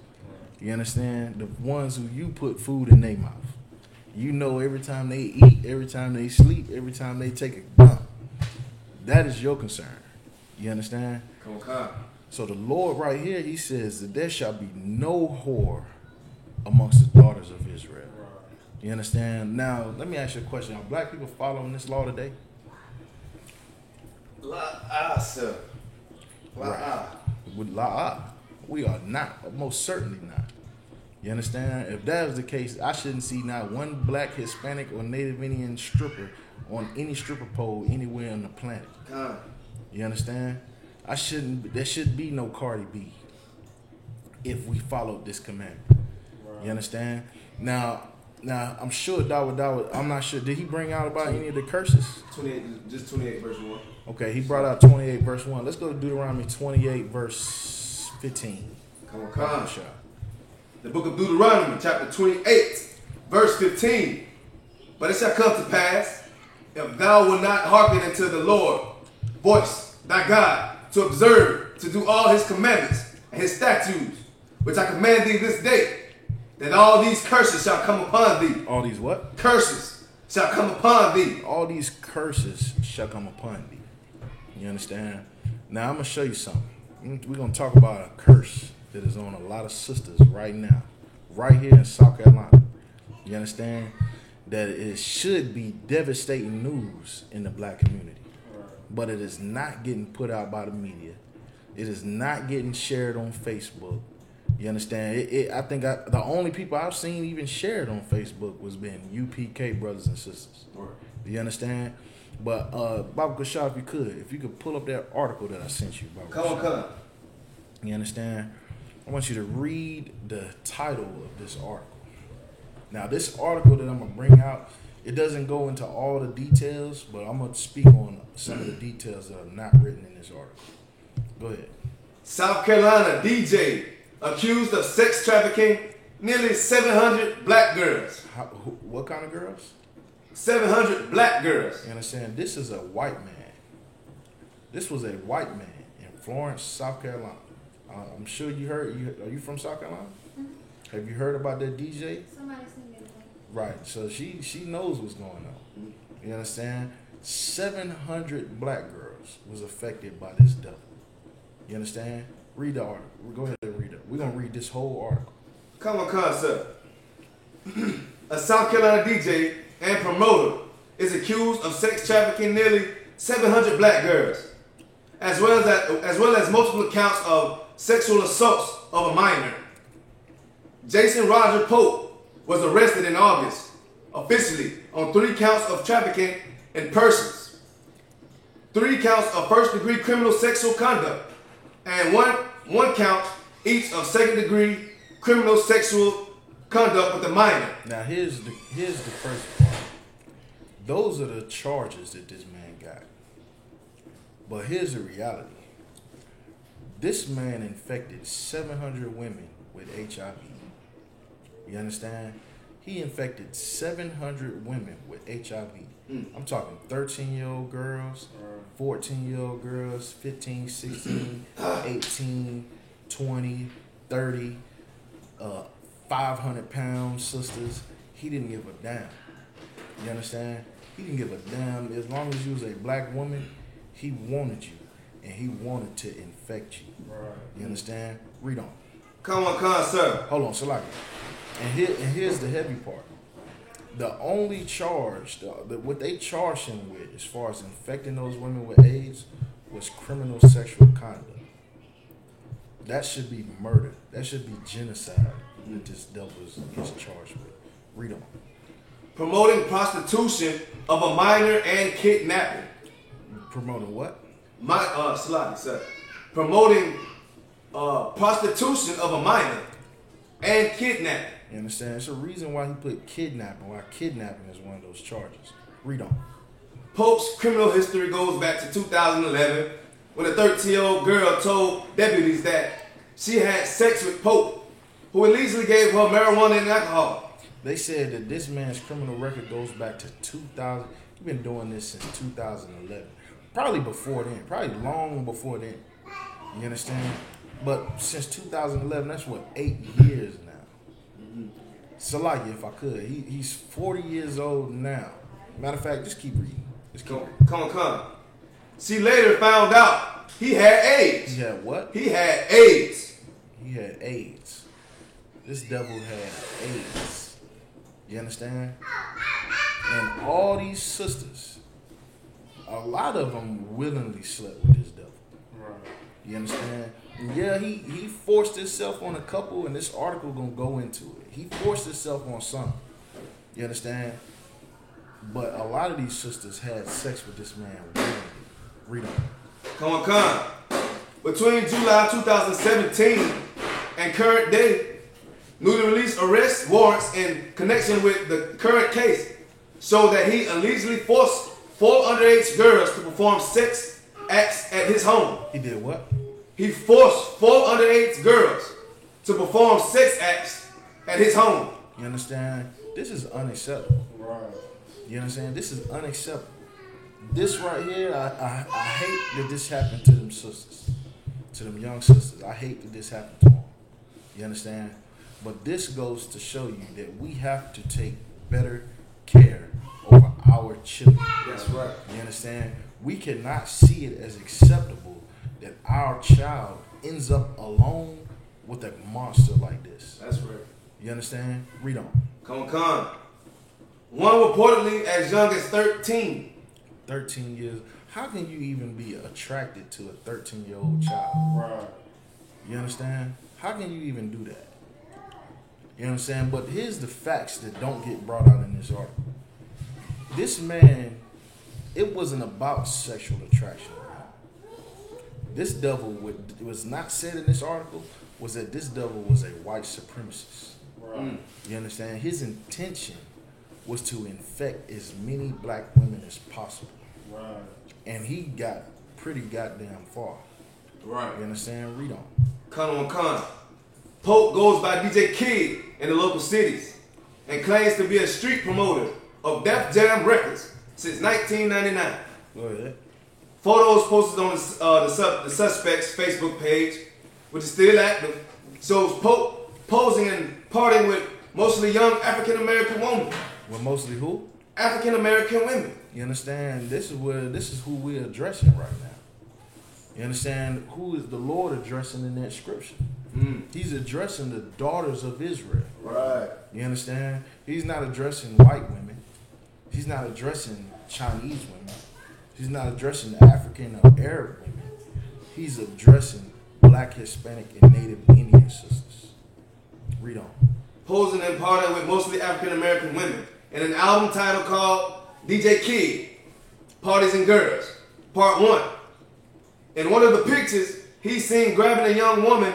You understand? The ones who you put food in their mouth. You know every time they eat, every time they sleep, every time they take a dump. That is your concern. You understand? Come on. So the Lord right here, he says that there shall be no whore amongst the daughters of Israel. You understand? Now, let me ask you a question. Are black people following this law today? Sir. Right. With la'ah. We are not. Most certainly not. You understand? If that was the case, I shouldn't see not one black, Hispanic, or Native Indian stripper on any stripper pole anywhere on the planet. You understand? There should be no Cardi B if we followed this commandment. Right. You understand? Now, I'm sure Dawud, I'm not sure. Did he bring out about any of the curses? 28 verse 1. Okay, he brought out 28 verse 1. Let's go to Deuteronomy 28 verse 15. Come on. The book of Deuteronomy, chapter 28, verse 15. But it shall come to pass, if thou wilt not hearken unto the Lord, voice thy God, to observe, to do all his commandments and his statutes, which I command thee this day, that all these curses shall come upon thee. All these what? Curses shall come upon thee. All these curses shall come upon thee. You understand? Now I'm going to show you something. We're going to talk about a curse. that is on a lot of sisters right now, right here in South Carolina. You understand? That it should be devastating news in the black community. But it is not getting put out by the media. It is not getting shared on Facebook. You understand? I think the only people I've seen even shared on Facebook was being UPK brothers and sisters. Right. You understand? But Baba Kashaf, if you could pull up that article that I sent you, Baba Come Kashaf. on. You understand? I want you to read the title of this article. Now, this article that I'm going to bring out, it doesn't go into all the details, but I'm going to speak on some of the details that are not written in this article. Go ahead. South Carolina DJ accused of sex trafficking nearly 700 black girls. What kind of girls? 700 black girls. You understand? This is a white man. This was a white man in Florence, South Carolina. I'm sure you heard. Are you from South Carolina? Mm-hmm. Have you heard about that DJ? Somebody sent me the link. Right. So she knows what's going on. You understand? 700 black girls was affected by this devil. You understand? Read the article. Go ahead and read it. We're going to read this whole article. Come on, sir. A South Carolina DJ and promoter is accused of sex trafficking nearly 700 black girls, as well as multiple accounts of sexual assaults of a minor. Jason Roger Pope was arrested in August, officially on 3 counts of trafficking in persons, 3 counts of first-degree criminal sexual conduct, and one count each of second-degree criminal sexual conduct with a minor. Now here's the first part. Those are the charges that this man got. But here's the reality. This man infected 700 women with HIV. You understand? He infected 700 women with HIV. I'm talking 13-year-old girls, 14-year-old girls, 15, 16, 18, 20, 30, 500-pound sisters. He didn't give a damn. You understand? He didn't give a damn. As long as you was a black woman, he wanted you. And he wanted to infect you. Right. You understand? Read on. Come on, sir. Hold on, Salaki. And here's the heavy part. The only charge, what they charged him with as far as infecting those women with AIDS was criminal sexual conduct. That should be murder. That should be genocide that this devil gets charged with. Read on. Promoting prostitution of a minor and kidnapping. Promoting what? Salaki, sir. Promoting prostitution of a minor and kidnapping. You understand? It's a reason why he put kidnapping, why kidnapping is one of those charges. Read on. Pope's criminal history goes back to 2011 when a 13-year-old girl told deputies that she had sex with Pope, who illegally gave her marijuana and alcohol. They said that this man's criminal record goes back to 2000. He's been doing this since 2011. Probably before then. Probably long before then. You understand? But since 2011, that's what, 8 years now. Salaki, if I could. He's 40 years old now. Matter of fact, just keep reading. Come on. She later found out he had AIDS. He had what? He had AIDS. He had AIDS. This devil had AIDS. You understand? And all these sisters, a lot of them willingly slept with this devil. Right. You understand? And yeah, he forced himself on a couple, and this article gonna go into it. He forced himself on some. You understand? But a lot of these sisters had sex with this man willingly. Read on. Come on. Between July 2017 and current day, newly released arrest warrants in connection with the current case show that he allegedly forced 4 underage girls to perform sex acts at his home. He did what? He forced 4 underage girls to perform sex acts at his home. You understand? This is unacceptable. Right. You understand? This is unacceptable. This right here, I hate that this happened to them sisters, to them young sisters. I hate that this happened to them. You understand? But this goes to show you that we have to take better care over our children. That's right. You understand? We cannot see it as acceptable that our child ends up alone with a monster like this. That's right. You understand? Read on. Come on. One reportedly as young as 13. 13 years. How can you even be attracted to a 13-year-old child? Right. You understand? How can you even do that? You know what I'm saying? But here's the facts that don't get brought out in this article. This man, it wasn't about sexual attraction. This devil, what was not said in this article, was that this devil was a white supremacist. Right. You understand? His intention was to infect as many black women as possible. Right. And he got pretty goddamn far. Right. You understand? Read on. Con. Pope goes by DJ Kid in the local cities and claims to be a street promoter of Def Jam Records since 1999. Go ahead. Photos posted on the suspect's Facebook page, which is still active, shows Pope posing and partying with mostly young African American women. Well, mostly who? African American women. You understand? This is who we're addressing right now. You understand? Who is the Lord addressing in that scripture? He's addressing the daughters of Israel. Right. You understand? He's not addressing white women. He's not addressing Chinese women. He's not addressing African or Arab women. He's addressing black, Hispanic, and Native Indian sisters. Read on. Posing and partying with mostly African American women in an album title called DJ Kid, Parties and Girls, Part 1. In one of the pictures, he's seen grabbing a young woman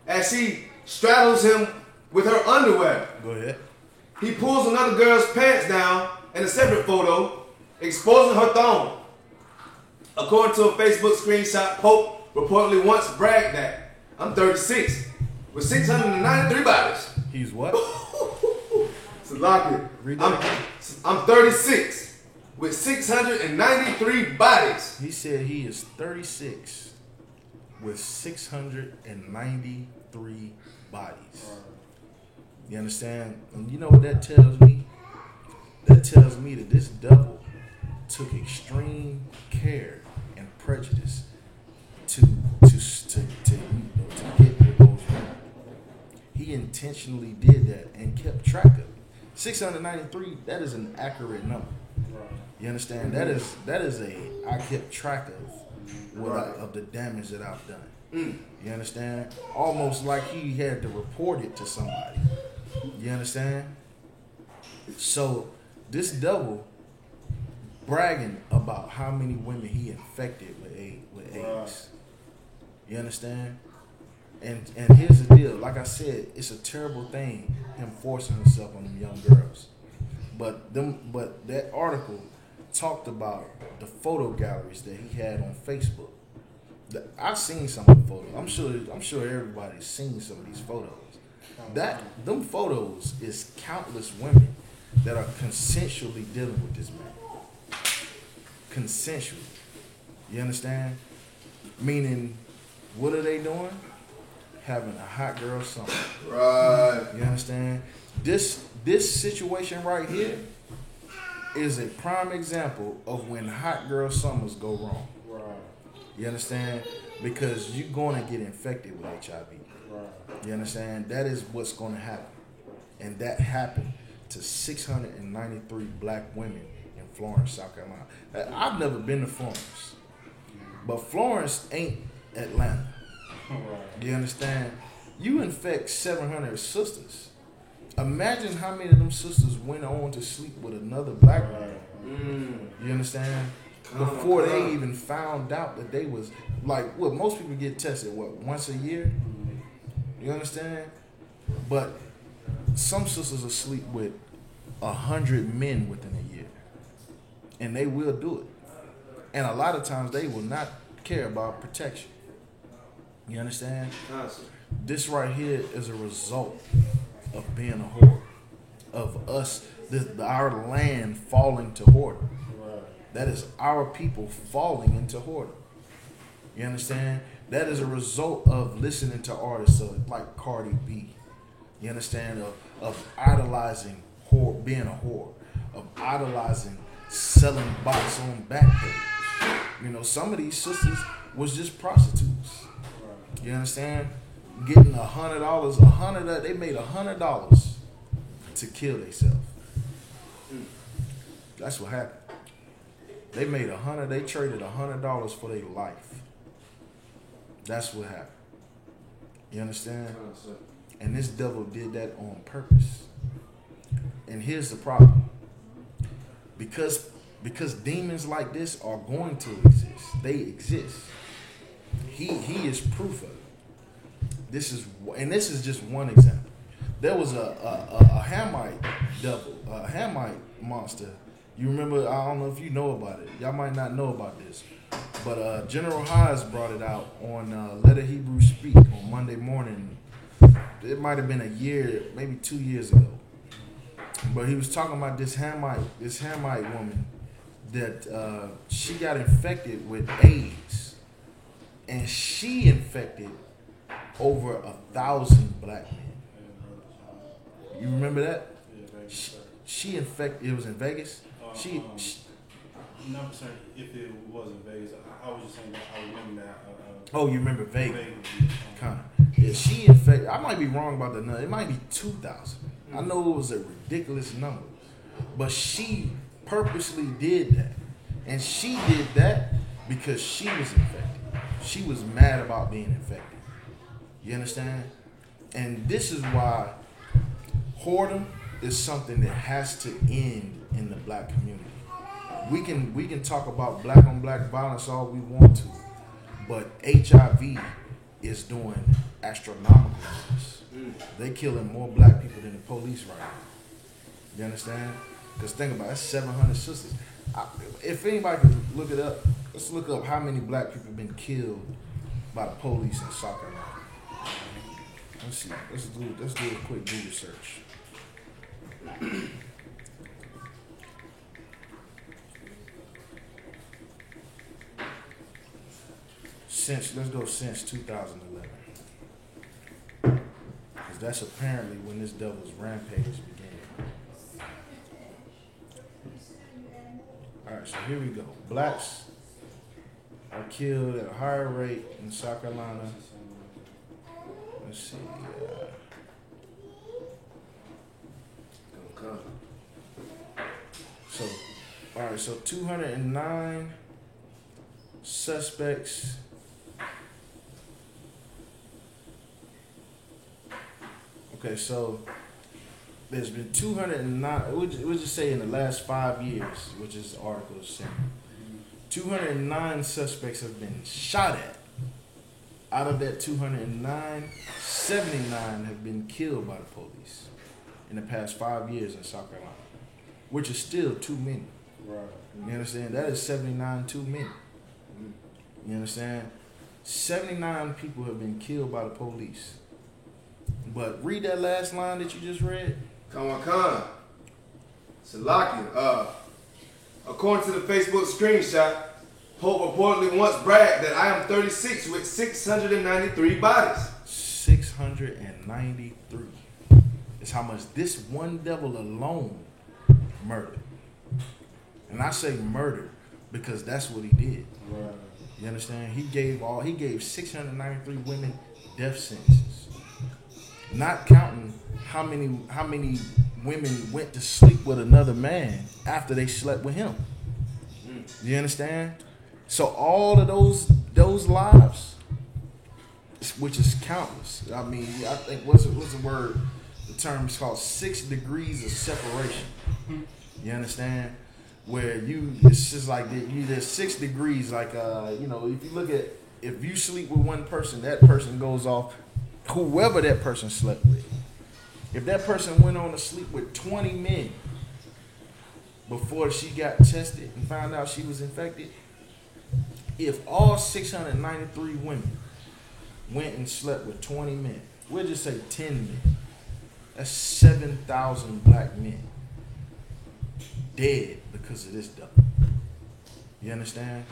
as she straddles him with her underwear. Go ahead. He pulls another girl's pants down in a separate photo, exposing her thong. According to a Facebook screenshot, Pope reportedly once bragged that I'm 36 with 693 bodies. He's what? So lock it. Read that. I'm 36 with 693 bodies. He said he is 36 with 693 bodies. You understand? And you know what that tells me? That tells me that this devil took extreme care and prejudice to get with those women. He intentionally did that and kept track of it. 693, that is an accurate number. You understand? That is I kept track of of the damage that I've done. You understand? Almost like he had to report it to somebody. You understand? So this devil bragging about how many women he infected with AIDS. You understand? And here's the deal. Like I said, it's a terrible thing him forcing himself on them young girls. But that article talked about the photo galleries that he had on Facebook. I've seen some of the photos. I'm sure everybody's seen some of these photos. Them photos is countless women that are consensually dealing with this man. Consensually. You understand? Meaning, what are they doing? Having a hot girl summer. Right. You understand? This situation right here is a prime example of when hot girl summers go wrong. Right. You understand? Because you're going to get infected with HIV. Right. You understand? That is what's going to happen. And that happened to 693 black women in Florence, South Carolina. I've never been to Florence. But Florence ain't Atlanta. Right. You understand? You infect 700 sisters. Imagine how many of them sisters went on to sleep with another black woman. You understand? Before they even found out that they was like, what, most people get tested, once a year? You understand? But some sisters will sleep with 100 men within a year. And they will do it. And a lot of times they will not care about protection. You understand? Awesome. This right here is a result of being a whore, of us, our land falling to whoredom. Right. That is our people falling into whoredom. You understand? That is a result of listening to artists like Cardi B. You understand? Of idolizing whore, being a whore, of idolizing selling box on Backpage. You know, some of these sisters was just prostitutes. You understand? getting $100. They made $100 to kill themselves. That's what happened. They made They traded $100 for their life. That's what happened. You understand? And this devil did that on purpose. And here's the problem. Because demons like this are going to exist. They exist. He is proof of it. This is just one example. There was a Hamite devil, a Hamite monster. You remember? I don't know if you know about it. Y'all might not know about this, but General Haas brought it out on Let a Hebrew Speak on Monday morning. It might have been a year, maybe 2 years ago. But he was talking about this Hamite woman that she got infected with AIDS, and she infected over 1,000 black men. You remember that? She infected. It was in Vegas. She I'm not concerned if it was in Vegas. I was just saying that I remember that. Oh, you remember Vegas? Kind of. Yeah, she infected. I might be wrong about the number. It might be 2,000. I know it was a ridiculous number, but she purposely did that, and she did that because she was infected. She was mad about being infected. You understand? And this is why whoredom is something that has to end in the black community. We can talk about black on black violence all we want to, but HIV is doing astronomical numbers. They killing more black people than the police right now. You understand? Because think about it, that's 700 sisters. If anybody could look it up, let's look up how many black people have been killed by the police in South Carolina. Let's see. Let's do a quick Google search. Since 2011, because that's apparently when this devil's rampage began. All right, so here we go. Blacks are killed at a higher rate in South Carolina. Let's see. So, all right, so 209 suspects. Okay, so there's been 209, we'll just say in the last 5 years, which is the article is saying, 209 suspects have been shot at. Out of that 209, 79 have been killed by the police in the past 5 years in South Carolina, which is still too many. Right. You understand? That is 79 too many. You understand? 79 people have been killed by the police. But read that last line that you just read. Khan. Salakia. According to the Facebook screenshot, Pope reportedly once bragged that I am 36 with 693 bodies. 693 is how much this one devil alone murdered. And I say murdered because that's what he did. Right. You understand? He gave 693 women death sentences. Not counting how many women went to sleep with another man after they slept with him. You understand? So all of those lives, which is countless. I mean, I think what's the word? The term is called 6 degrees of separation. You understand? Where it's just like there's 6 degrees. Like if you look at, if you sleep with one person, that person goes off. Whoever that person slept with. If that person went on to sleep with 20 men before she got tested and found out she was infected, if all 693 women went and slept with 20 men, we'll just say 10 men, that's 7,000 black men dead because of this devil. You understand?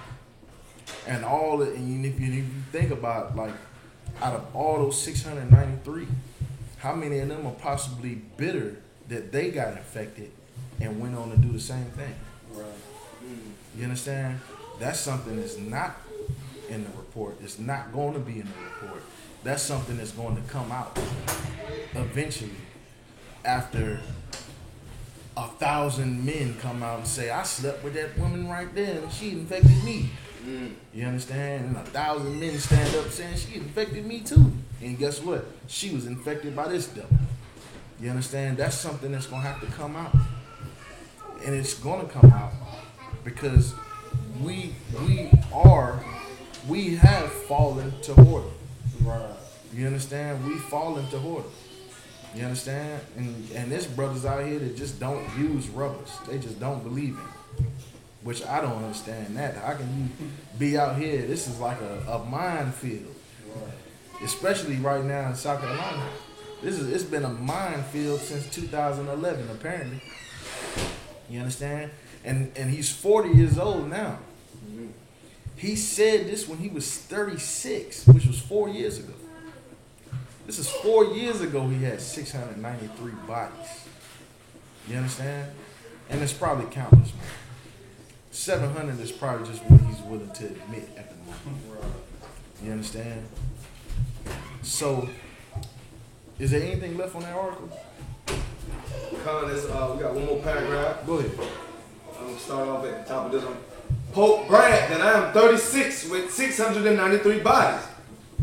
And if you think about, like, out of all those 693, how many of them are possibly bitter that they got infected and went on to do the same thing? Right. You understand? That's something that's not in the report. It's not going to be in the report. That's something that's going to come out eventually after 1,000 men come out and say, I slept with that woman right there and she infected me. You understand? And 1,000 men stand up saying she infected me too. And guess what? She was infected by this devil. You understand? That's something that's going to have to come out. And it's going to come out because we have fallen to whoredom. Right. You understand? We fall into whoredom. You understand? And there's brothers out here that just don't use rubbers. They just don't believe in it. Which I don't understand that. How can you be out here? This is like a minefield. Right. Especially right now in South Carolina. It's been a minefield since 2011, apparently. You understand? And he's 40 years old now. He said this when he was 36, which was 4 years ago. This is 4 years ago he had 693 bodies. You understand? And it's probably countless more. 700 is probably just what he's willing to admit at the moment. You understand? So, is there anything left on that article? We got one more paragraph. Go ahead. I'm going to start off at the top of this one. Pope bragged that I am 36 with 693 bodies,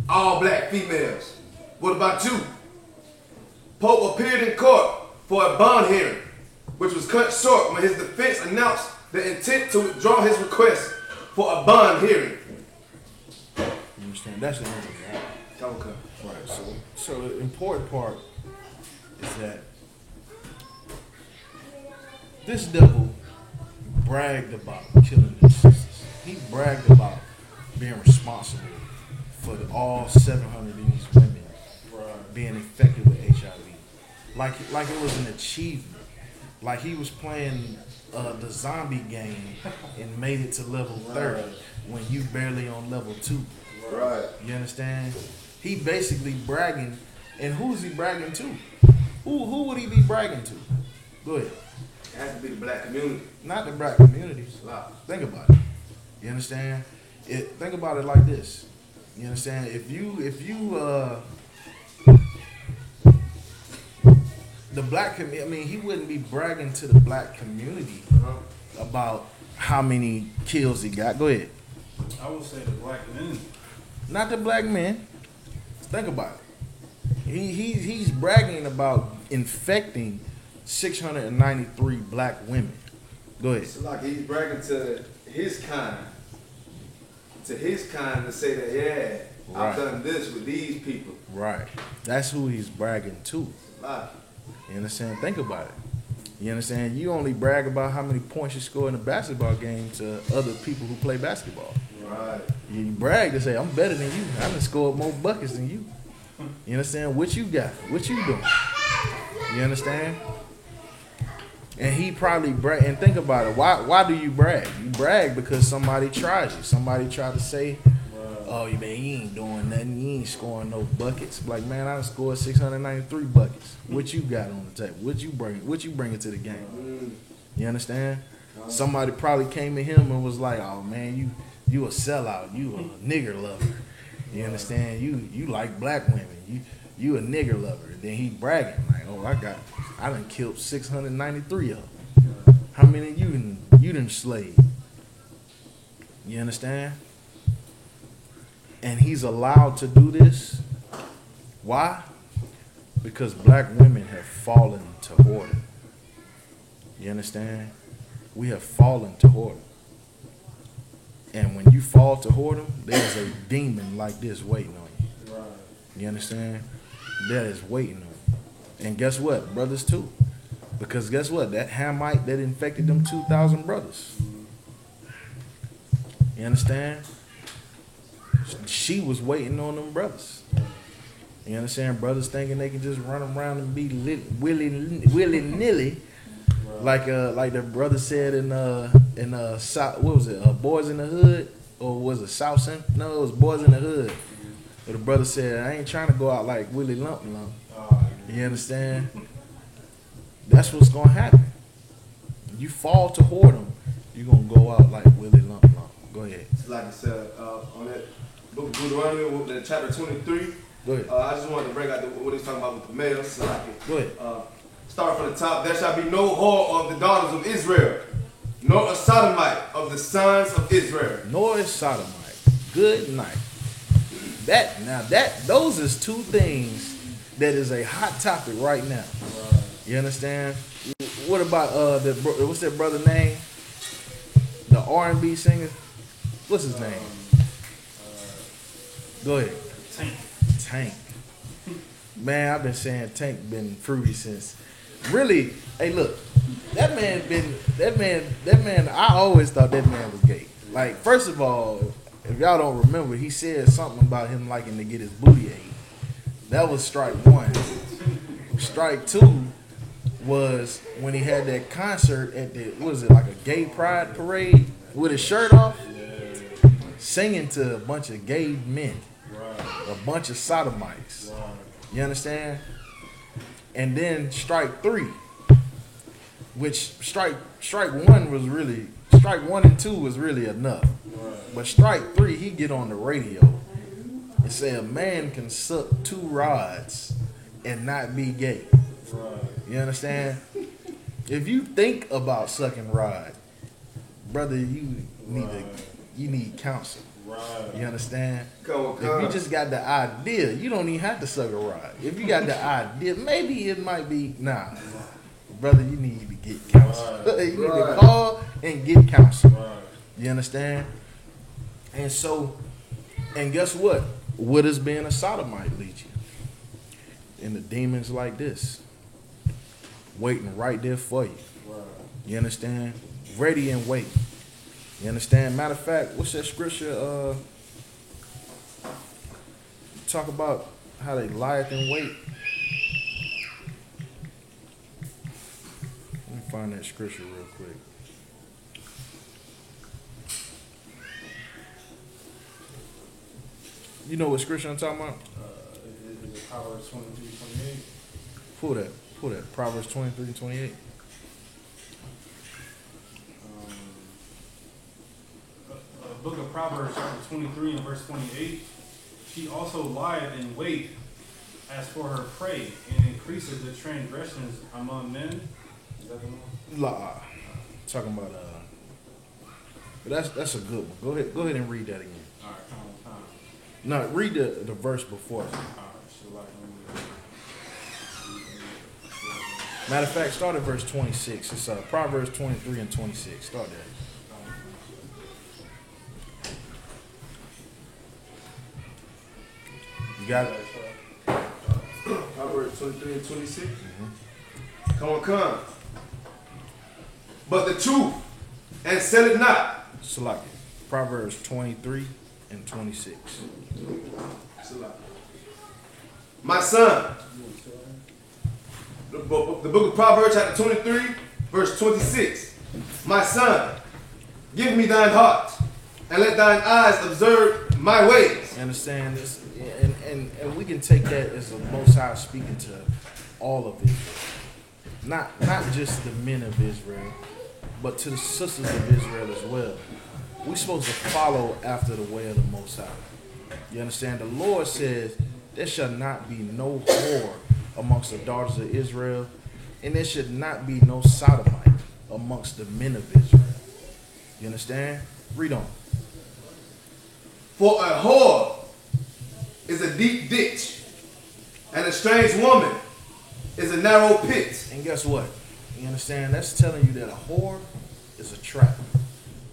all black females. What about you? Pope appeared in court for a bond hearing, which was cut short when his defense announced the intent to withdraw his request for a bond hearing. You understand? That's the end of it, right? Okay. Right. So the important part is that this devil bragged about killing his sisters. He bragged about being responsible for all 700 of these women being infected with HIV. Like it was an achievement. Like he was playing the zombie game and made it to level 30 when you barely on level 2. Right. You understand? He basically bragging. And who's he bragging to? Who would he be bragging to? Go ahead. It has to be the black community. Not the black community. Think about it. You understand? Think about it like this. You understand? If you the black community, I mean, he wouldn't be bragging to the black community about how many kills he got. Go ahead. I would say the black men. Not the black men. Think about it. He's bragging about infecting 693 black women. Go ahead. So like he's bragging to his kind. To say that, yeah, I've done this with these people. Right. That's who he's bragging to. Right. You understand? Think about it. You understand? You only brag about how many points you score in a basketball game to other people who play basketball. Right. You brag to say, I'm better than you. I done scored more buckets than you. You understand? What you got? What you doing? You understand? And he probably brag. And think about it. Why do you brag? You brag because somebody tries you. Somebody tried to say, oh, man, you ain't doing nothing. You ain't scoring no buckets. Like, man, I done scored 693 buckets. What you got on the table? What you bring to the game? You understand? Somebody probably came to him and was like, oh, man, you a sellout. You a nigger lover. You understand? You like black women. You a nigger lover. Then he bragging like, oh, I done killed 693 of them. How many you done slayed? You understand? And he's allowed to do this. Why? Because black women have fallen to whoredom. You understand? We have fallen to whoredom. And when you fall to whoredom, there's a demon like this waiting on you. Right. You understand? That is waiting on you. And guess what? Brothers too. Because guess what? That Hamite that infected them 2,000 brothers. You understand? She was waiting on them brothers. You understand? Brothers thinking they can just run around and be willy-nilly. Like the brother said in South, what was it? Boys in the Hood, or was it South Central? No, it was Boys in the Hood. But the brother said, I ain't trying to go out like Willie Lump Lump. You understand? That's what's gonna happen. You fall to whoredom, you're gonna go out like Willie Lump Lump. Go Go ahead. Like I said, on that book of Deuteronomy, that chapter 23. Go ahead. I just wanted to bring out what he's talking about with the males. So Go ahead. Start from the top. There shall be no whore of the daughters of Israel, nor a sodomite of the sons of Israel. Nor is sodomite. Good night. Those is two things that is a hot topic right now. You understand? What about what's that brother name? The R&B singer. What's his name? Go ahead. Tank. Man, I've been saying Tank been fruity since. Really, hey, look, that man. I always thought that man was gay. Like, first of all, if y'all don't remember, he said something about him liking to get his booty ate. That was strike one. Strike two was when he had that concert at the, what was it, like a gay pride parade with his shirt off, singing to a bunch of gay men, a bunch of sodomites. You understand? And then strike three, which strike one was really, strike 1 and 2 was really enough. But strike 3, he get on the radio and say a man can suck 2 rods and not be gay. You understand? If you think about sucking rod, brother, you need counsel. You understand? If you just got the idea, you don't even have to suck a rod. If you got the idea, maybe it might be, nah. Brother, you need to get counsel. You need to call and get counsel. You understand? And so, and guess what? What does being a sodomite lead you? And the demons like this, waiting right there for you. You understand? Ready and wait. You understand? Matter of fact, what's that scripture? Talk about how they lieth in wait. Let me find that scripture real quick. You know what scripture I'm talking about? Is it Proverbs 23:28? Pull that. Proverbs 23:28. Book of Proverbs, chapter 23 and verse 28. She also lieth in wait as for her prey, and increases the transgressions among men. Is that the one? Talking about but that's a good one. Go ahead and read that again. All right, time. No, read the verse before. All right, Matter of fact, start at verse 26. It's Proverbs 23 and 26. Start there. You got it? Proverbs 23 and 26. Come. But the truth, and sell it not. Select it. Proverbs 23 and 26. My son. The book of Proverbs, chapter 23, verse 26. My son, give me thine heart, and let thine eyes observe my ways. You understand this? And we can take that as the Most High speaking to all of Israel. Not just the men of Israel, but to the sisters of Israel as well. We're supposed to follow after the way of the Most High. You understand? The Lord says, there shall not be no whore amongst the daughters of Israel, and there should not be no sodomite amongst the men of Israel. You understand? Read on. For a whore is a deep ditch, and a strange woman is a narrow pit. And guess what? You understand? That's telling you that a whore is a trap.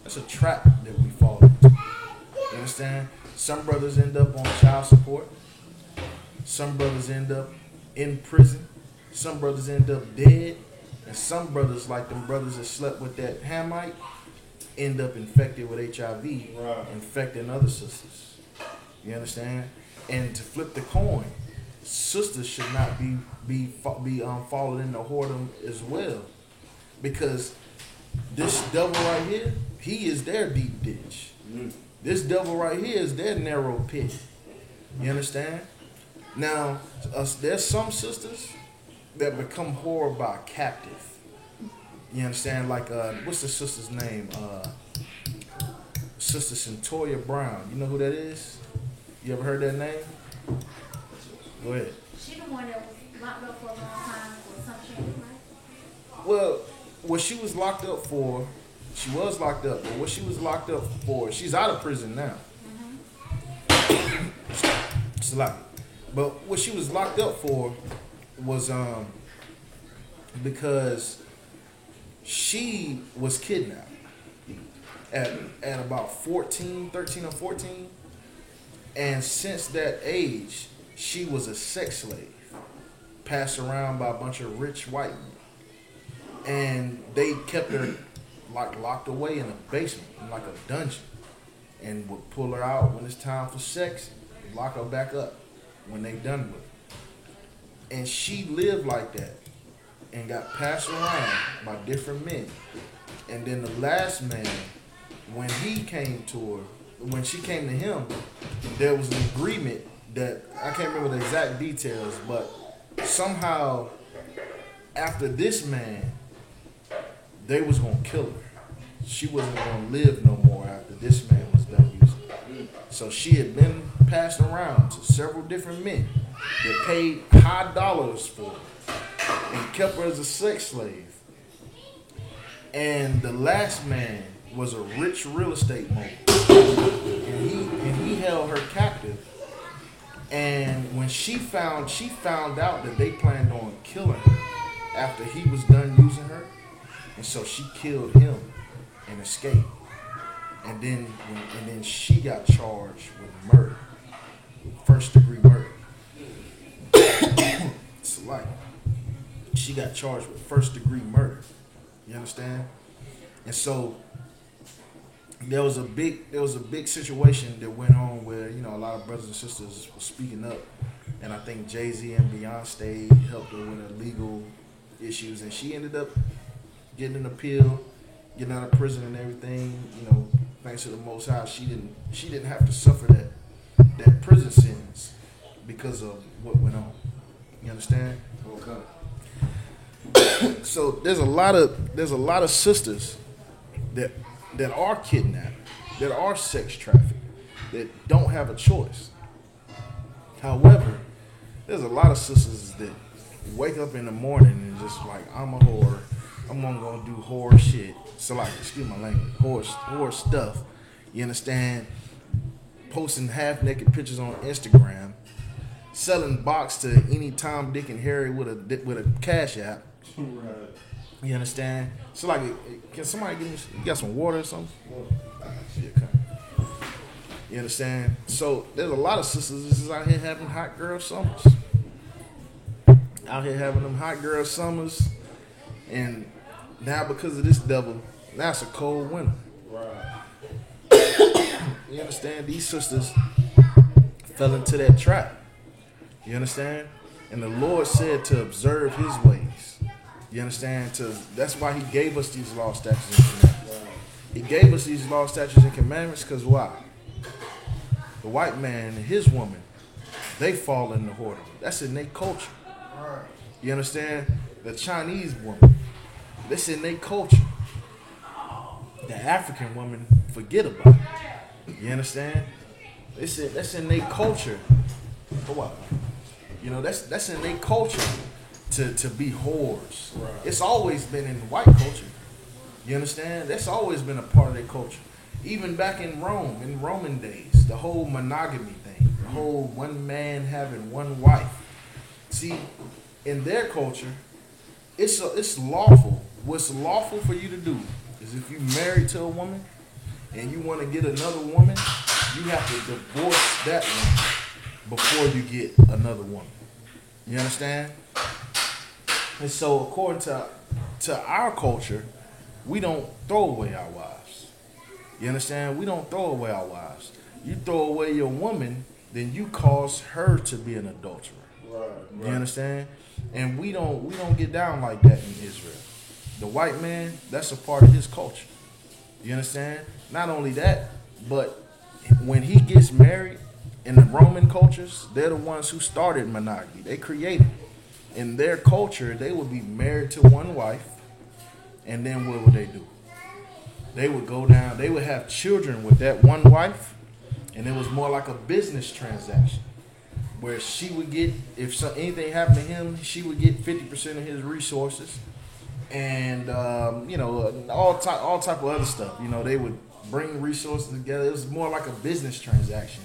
That's a trap that we fall into. You understand? Some brothers end up on child support. Some brothers end up in prison. Some brothers end up dead. And some brothers, like them brothers that slept with that Hamite, end up infected with HIV, infecting other sisters. You understand? And to flip the coin, sisters should not be falling into whoredom as well, because this devil right here, he is their deep ditch. This devil right here is their narrow pit. You understand? Now, there's some sisters that become whore by captive. You understand? Like, what's the sister's name? Sister Centoria Brown. You know who that is? You ever heard that name? Go ahead. She the one that was locked up for a long time for some shit, right? Well, what she was locked up for, she was locked up, but what she was locked up for, she's out of prison now. It's a lot. But what she was locked up for was because she was kidnapped at about 13 or 14. And since that age, she was a sex slave, passed around by a bunch of rich white men. And they kept her like locked away in a basement, in like a dungeon, and would pull her out when it's time for sex, lock her back up when they done with her. And she lived like that and got passed around by different men. And then the last man, when he came to her, when she came to him, there was an agreement that, I can't remember the exact details, but somehow after this man, they was gonna kill her. She wasn't gonna live no more after this man was done using her. So she had been passed around to several different men that paid high dollars for her and kept her as a sex slave. And the last man was a rich real estate mogul, and he held her captive. And when she found out that they planned on killing her after he was done using her, and so she killed him and escaped. And then she got charged with murder, first degree murder. It's like she got charged with first degree murder. You understand? And so there was a big situation that went on where, you know, a lot of brothers and sisters were speaking up, and I think Jay-Z and Beyonce helped her with her legal issues, and she ended up getting an appeal, getting out of prison and everything. You know, thanks to the Most High, she didn't have to suffer that prison sentence because of what went on. You understand? Okay. So there's a lot of sisters that are kidnapped, that are sex trafficked, that don't have a choice. However, there's a lot of sisters that wake up in the morning and just like, I'm a whore, I'm gonna do whore shit. So like, excuse my language, whore stuff. You understand? Posting half naked pictures on Instagram, selling box to any Tom, Dick, and Harry with a cash app. Right. You understand? So like, can somebody give me? You got some water or something? Yeah, come. You understand? So there's a lot of sisters that's out here having hot girl summers. Out here having them hot girl summers, and now because of this devil, now it's a cold winter. Right. You understand? These sisters fell into that trap. You understand? And the Lord said to observe His ways. You understand? That's why He gave us these law, statutes, and commandments. He gave us these law, statutes, and commandments because why? The white man and his woman, they fall into whoredom. That's in their culture. You understand? The Chinese woman, that's in their culture. The African woman, forget about it. You understand? That's in their culture. For what? You know, that's in their culture to be whores. Right. It's always been in white culture. You understand? That's always been a part of their culture. Even back in Rome, in Roman days, the whole monogamy thing, the whole one man having one wife. See, in their culture, it's lawful. What's lawful for you to do is if you married to a woman and you want to get another woman, you have to divorce that one before you get another woman. You understand? And so according to our culture, we don't throw away our wives. You understand? We don't throw away our wives. You throw away your woman, then you cause her to be an adulterer. Right. You understand? And we don't get down like that in Israel. The white man, that's a part of his culture. You understand? Not only that, but when he gets married, in the Roman cultures, they're the ones who started monogamy. They created it. In their culture, they would be married to one wife, and then what would they do? they would go down. They would have children with that one wife, and it was more like a business transaction, where she would get, if anything happened to him, she would get 50% of his resources, and all type of other stuff. They would bring resources together. It was more like a business transaction,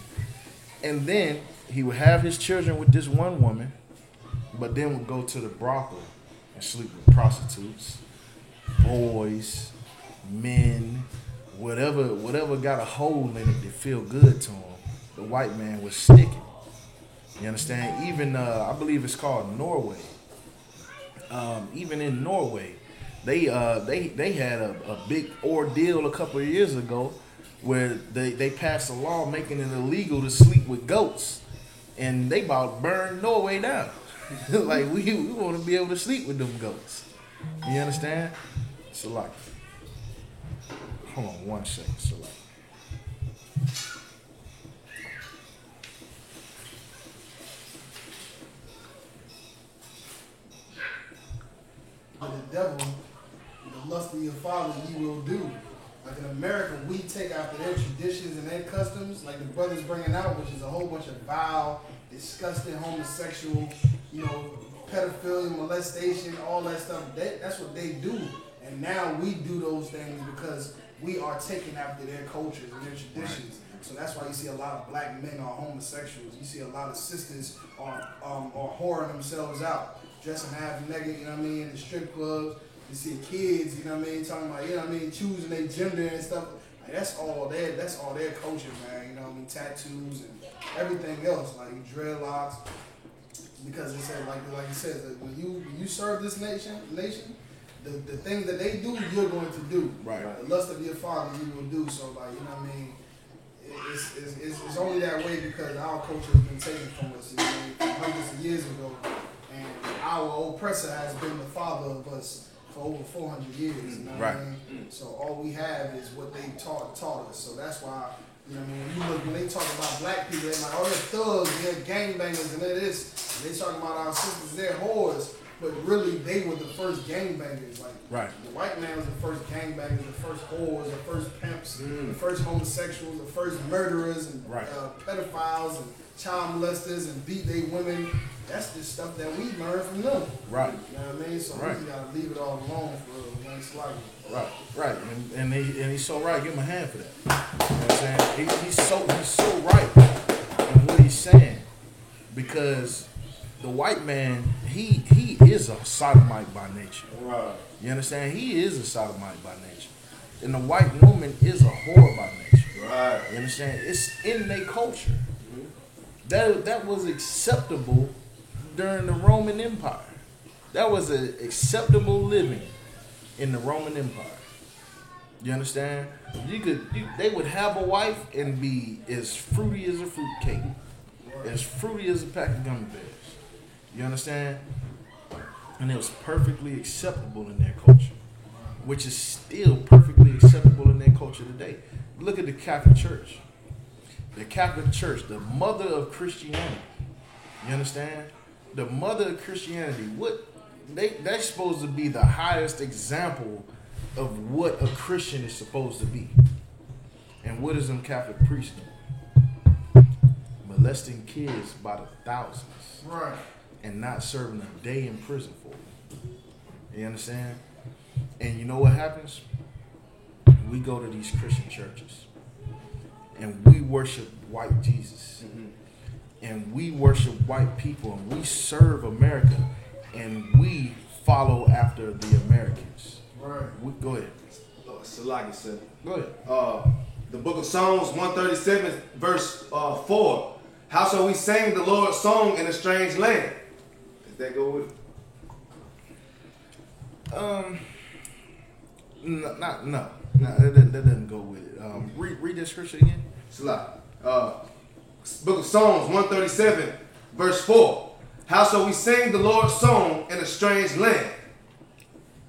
and then he would have his children with this one woman, but then would go to the brothel and sleep with prostitutes, boys, men, whatever got a hole in it that feel good to him. The white man was sticking. You understand? Even I believe it's called Norway. Even in Norway, they had a big ordeal a couple of years ago where they passed a law making it illegal to sleep with goats, and they about burned Norway down. Like we want to be able to sleep with them goats. You understand? So like, hold on one second. So like. The devil, the lust of your father, you will do. Like in America, we take after their traditions and their customs, like the brothers bringing out, which is a whole bunch of vile, disgusting, homosexual, pedophilia, molestation, all that stuff. That's what they do. And now we do those things because we are taking after their cultures and their traditions. Right. So that's why you see a lot of black men are homosexuals. You see a lot of sisters are whoring themselves out, dressing half naked, in the strip clubs. You see kids, talking about, choosing their gender and stuff. Like, that's all their culture, man. Tattoos and everything else, like dreadlocks. Because it said, like it says, that when you serve this nation, the things that they do, you're going to do. Right. The lust of your father, you will do. So, like, it's only that way because our culture has been taken from us, hundreds of years ago, and our oppressor has been the father of us for over 400 years. You know what I mean? So all we have is what they taught us. So that's why, when they talk about black people, they're like, oh, they're thugs, they're gangbangers, and they're this. And they talking about our sisters, they're whores. But really, they were the first gangbangers. Like, the white man was the first gangbangers, the first whores, the first pimps, the first homosexuals, the first murderers, and pedophiles, and child molesters, and beat they women. That's the stuff that we learned from them. Right. You know what I mean? So we just gotta leave it all alone for real. It's like Right. And he's so right. Give him a hand for that. You know what I'm saying? He's so right in what he's saying, because the white man, he is a sodomite by nature. Right. You understand? He is a sodomite by nature. And the white woman is a whore by nature. Right. You understand? It's in their culture. Mm-hmm. That was acceptable during the Roman Empire. That was an acceptable living in the Roman Empire. You understand? They would have a wife and be as fruity as a fruit cake, as fruity as a pack of gummy bears. You understand? And it was perfectly acceptable in their culture, which is still perfectly acceptable in their culture today. Look at the Catholic Church. The Catholic Church, the mother of Christianity. You understand? The mother of Christianity. They're supposed to be the highest example of what a Christian is supposed to be. And what is them Catholic priests doing? Molesting kids by the thousands. Right. And not serving a day in prison for it. You understand? And you know what happens? We go to these Christian churches and we worship white Jesus. Mm-hmm. And we worship white people and we serve America and we follow after the Americans. Right. Go ahead. Salaki said. Go ahead. The book of Psalms 137 verse 4. How shall we sing the Lord's song in a strange land? Does that go with it? No, that doesn't go with it. Read that scripture again. Salaki. Book of Psalms 137 verse 4. How shall we sing the Lord's song in a strange land?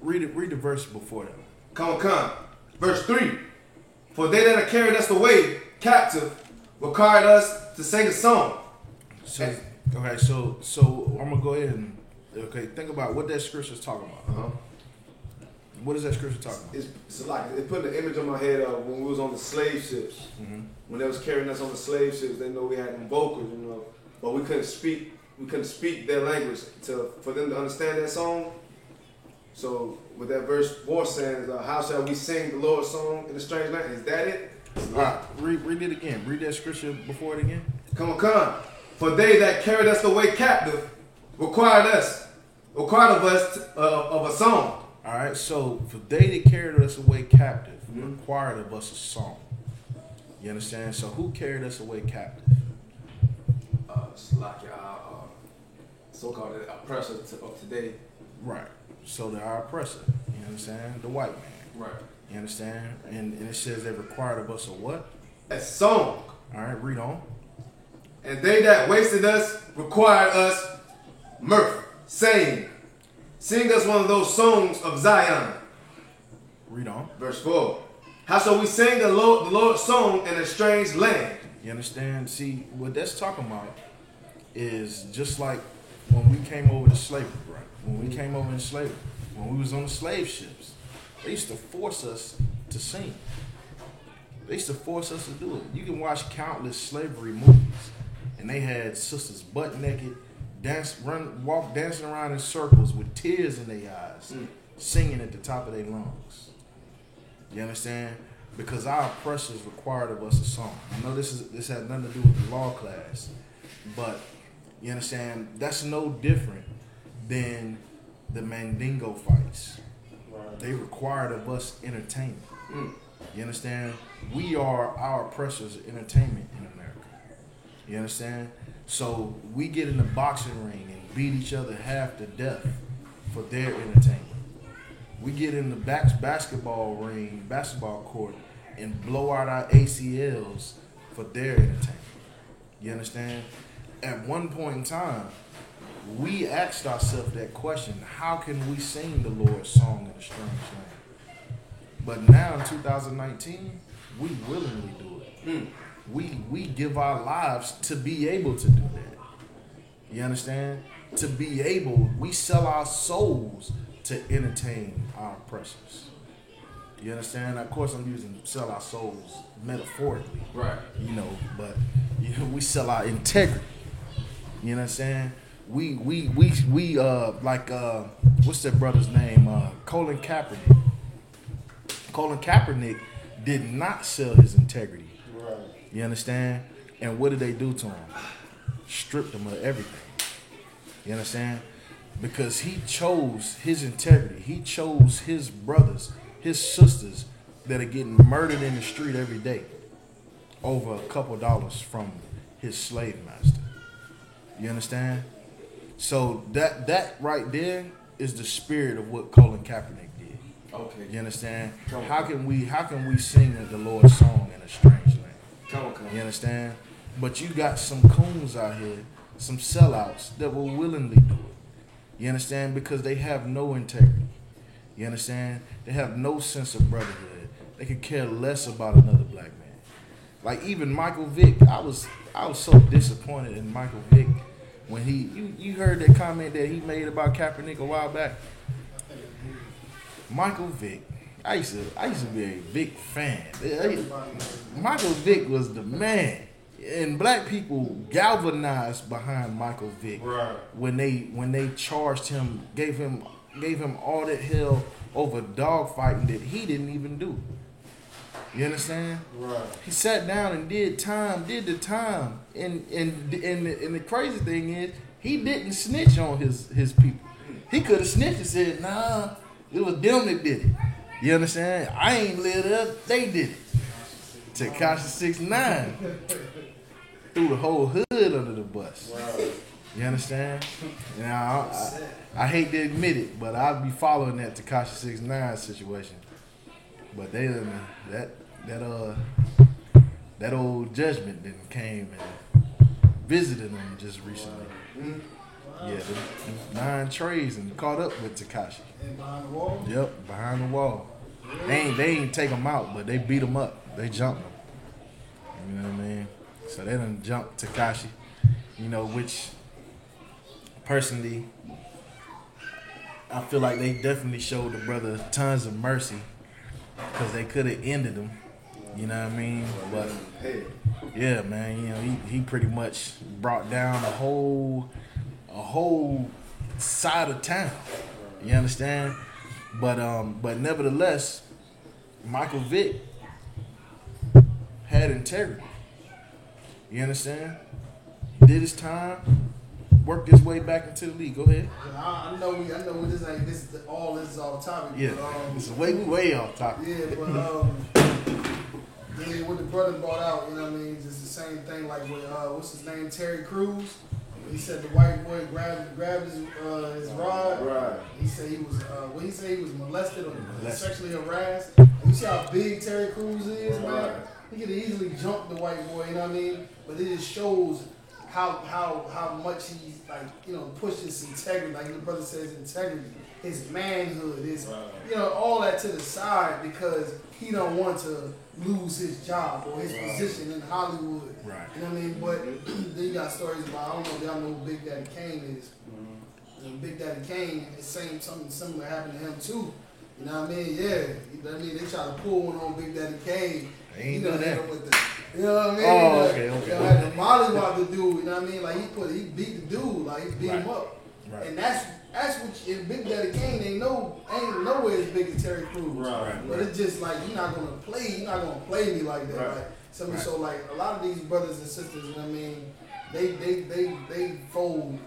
Read the verse before that. Come. Verse 3. For they that have carried us away captive required us to sing a song. So I'm gonna go ahead and think about what that scripture is talking about. What is that scripture talking about? It's like it put an image on my head of when we was on the slave ships. When they was carrying us on the slave ships, they know we had them vocals, you know, but we couldn't speak. We couldn't speak their language for them to understand that song. So with that verse 4 saying, "How shall we sing the Lord's song in a strange land?" Is that it? All right, read it again. Read that scripture before it again. Come on. For they that carried us away captive required of us of a song. All right, so for they that carried us away captive required of us a song. You understand? So who carried us away captive? It's like our so-called oppressor of today. Right. So they're our oppressor. You understand? The white man. Right. You understand? And it says they required of us a what? A song. All right, read on. And they that wasted us required us mirth, saying, "Sing us one of those songs of Zion." Read on. Verse 4. How shall we sing the Lord's song in a strange land? You understand? See, what that's talking about is just like when we came over to slavery, right? When we came over in slavery, when we was on the slave ships, they used to force us to sing. They used to force us to do it. You can watch countless slavery movies, and they had sisters butt naked, dancing around in circles with tears in their eyes, singing at the top of their lungs. You understand? Because our oppressors required of us a song. I know this had nothing to do with the law class, but you understand, that's no different than the Mandingo fights. Right. They required of us entertainment. You understand? We are our oppressors' entertainment in America. You understand? So we get in the boxing ring and beat each other half to death for their entertainment. We get in the basketball court, and blow out our ACLs for their entertainment. You understand? At one point in time, we asked ourselves that question: how can we sing the Lord's song in a strange land? But now in 2019, we willingly do it. We give our lives to be able to do that. You understand? To be able, we sell our souls to entertain our oppressors. You understand? Of course, I'm using sell our souls metaphorically. Right. You know, but we sell our integrity. You know what I'm saying? We like what's that brother's name? Colin Kaepernick. Colin Kaepernick did not sell his integrity. Right. You understand? And what did they do to him? Stripped him of everything. You understand? Because he chose his integrity. He chose his brothers, his sisters that are getting murdered in the street every day over a couple dollars from his slave master. You understand? So that right there is the spirit of what Colin Kaepernick did. Okay. You understand? How can we sing the Lord's song in a strange land? Come on. You understand? But you got some coons out here, some sellouts that will willingly do it. You understand? Because they have no integrity. You understand? They have no sense of brotherhood. They could care less about another black man. Like even Michael Vick, I was so disappointed in Michael Vick when you heard that comment that he made about Kaepernick a while back. Michael Vick, I used to be a Vick fan. Michael Vick was the man. And black people galvanized behind Michael Vick when they charged him, gave him all that hell over dogfighting that he didn't even do. You understand? Right. He sat down and did the time, and the crazy thing is he didn't snitch on his people. He could have snitched and said, "Nah, it was them that did it." You understand? I ain't lit up. They did it. Tekashi 6ix9ine threw the whole hood under the bus. Wow. You understand? Now, I hate to admit it, but I'll be following that Tekashi 6ix9ine situation. But they that old judgment then came and visited them just recently. Wow. Yeah, the 9 trays and caught up with Tekashi. And behind the wall? Yep, behind the wall. They ain't take him out, but they beat him up. They jumped him. You know what I mean? So they done jumped Tekashi, you know, which personally, I feel like they definitely showed the brother tons of mercy because they could have ended him. You know what I mean? But Hey, yeah, man, you know, he pretty much brought down a whole side of town. You understand? But nevertheless, Michael Vick had integrity. You understand? He did his time, worked his way back into the league. Go ahead. I know this ain't this is off topic. Yeah, But, it's way off topic. yeah, but then what the brother brought out, you know what I mean, just the same thing like with what's his name, Terry Crews. He said the white boy grabbed his rod. right. He said he was what he said he was molested or sexually harassed. And you see how big Terry Crews is, man. Right. He could easily jump the white boy, you know what I mean? But it just shows how much he's like, you know, pushed his integrity, like the brother says, integrity, his manhood, his you know, all that to the side because he don't want to lose his job or his position in Hollywood. Right. You know what I mean? But then you got stories about, I don't know if y'all know who Big Daddy Kane is. And Big Daddy Kane, the same something similar happened to him too. You know what I mean? Yeah. I mean, they try to pull one on Big Daddy Kane. They ain't You know, do that. hit him with the, you know what I mean? Oh, Like, okay. You know, like the mollywop the dude, you know what I mean? Like he beat the dude, like he beat him Right. up. Right. And that's what if Big Daddy Kane ain't nowhere as big as Terry Crews. Right. But it's just like you're not gonna play me like that. Right. Like Right. so like a lot of these brothers and sisters, you know what I mean, they fold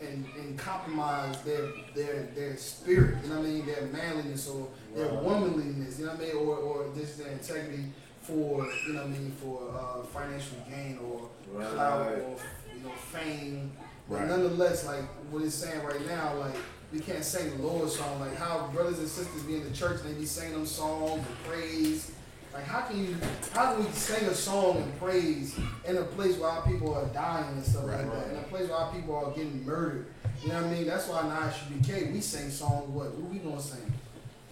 and compromise their spirit, you know what I mean, their manliness or their womanliness, you know what I mean, or just their integrity for, you know what I mean, for financial gain or clout or, you know, fame. But Right. nonetheless, like what it's saying right now, like we can't sing the Lord's song. Like how brothers and sisters be in the church and they be singing them songs and praise. Like how can we sing a song and praise in a place where our people are dying and stuff like that, in a place where our people are getting murdered? You know what I mean? That's why now at SBK we sing songs. What we gonna sing?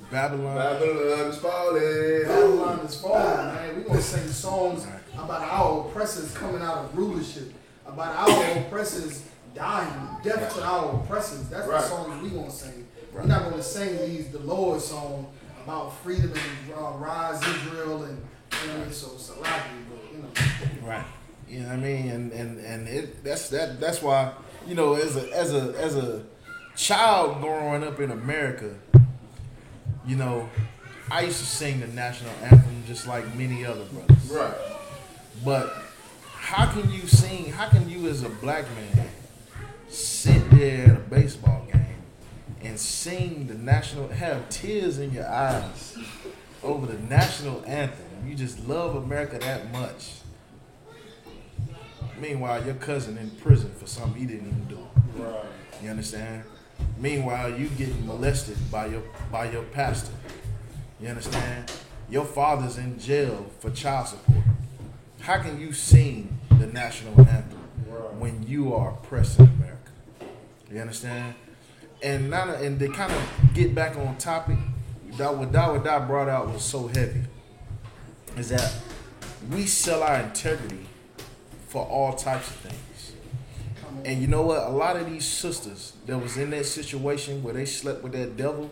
Babylon. Babylon is falling. Babylon is falling, man. We gonna sing songs about our oppressors coming out of rulership, about our oppressors dying, death to our oppressors. That's the Right. songs we gonna sing. We're not gonna sing the Lord's song about freedom and rise Israel and you know what I mean, so Salaki, but you know. Right. You know what I mean? And that's why, you know, as a child growing up in America, you know, I used to sing the national anthem just like many other brothers. Right. But how can you as a black man sit there at a baseball game and sing the have tears in your eyes over the national anthem? You just love America that much. Meanwhile, your cousin in prison for something he didn't even do. Right. You understand? Meanwhile, you getting molested by your pastor. You understand? Your father's in jail for child support. How can you sing the national anthem when you are oppressed in America? You understand? And to kind of get back on topic, what Dawa brought out was so heavy. Is that we sell our integrity for all types of things. And you know what? A lot of these sisters that was in that situation where they slept with that devil,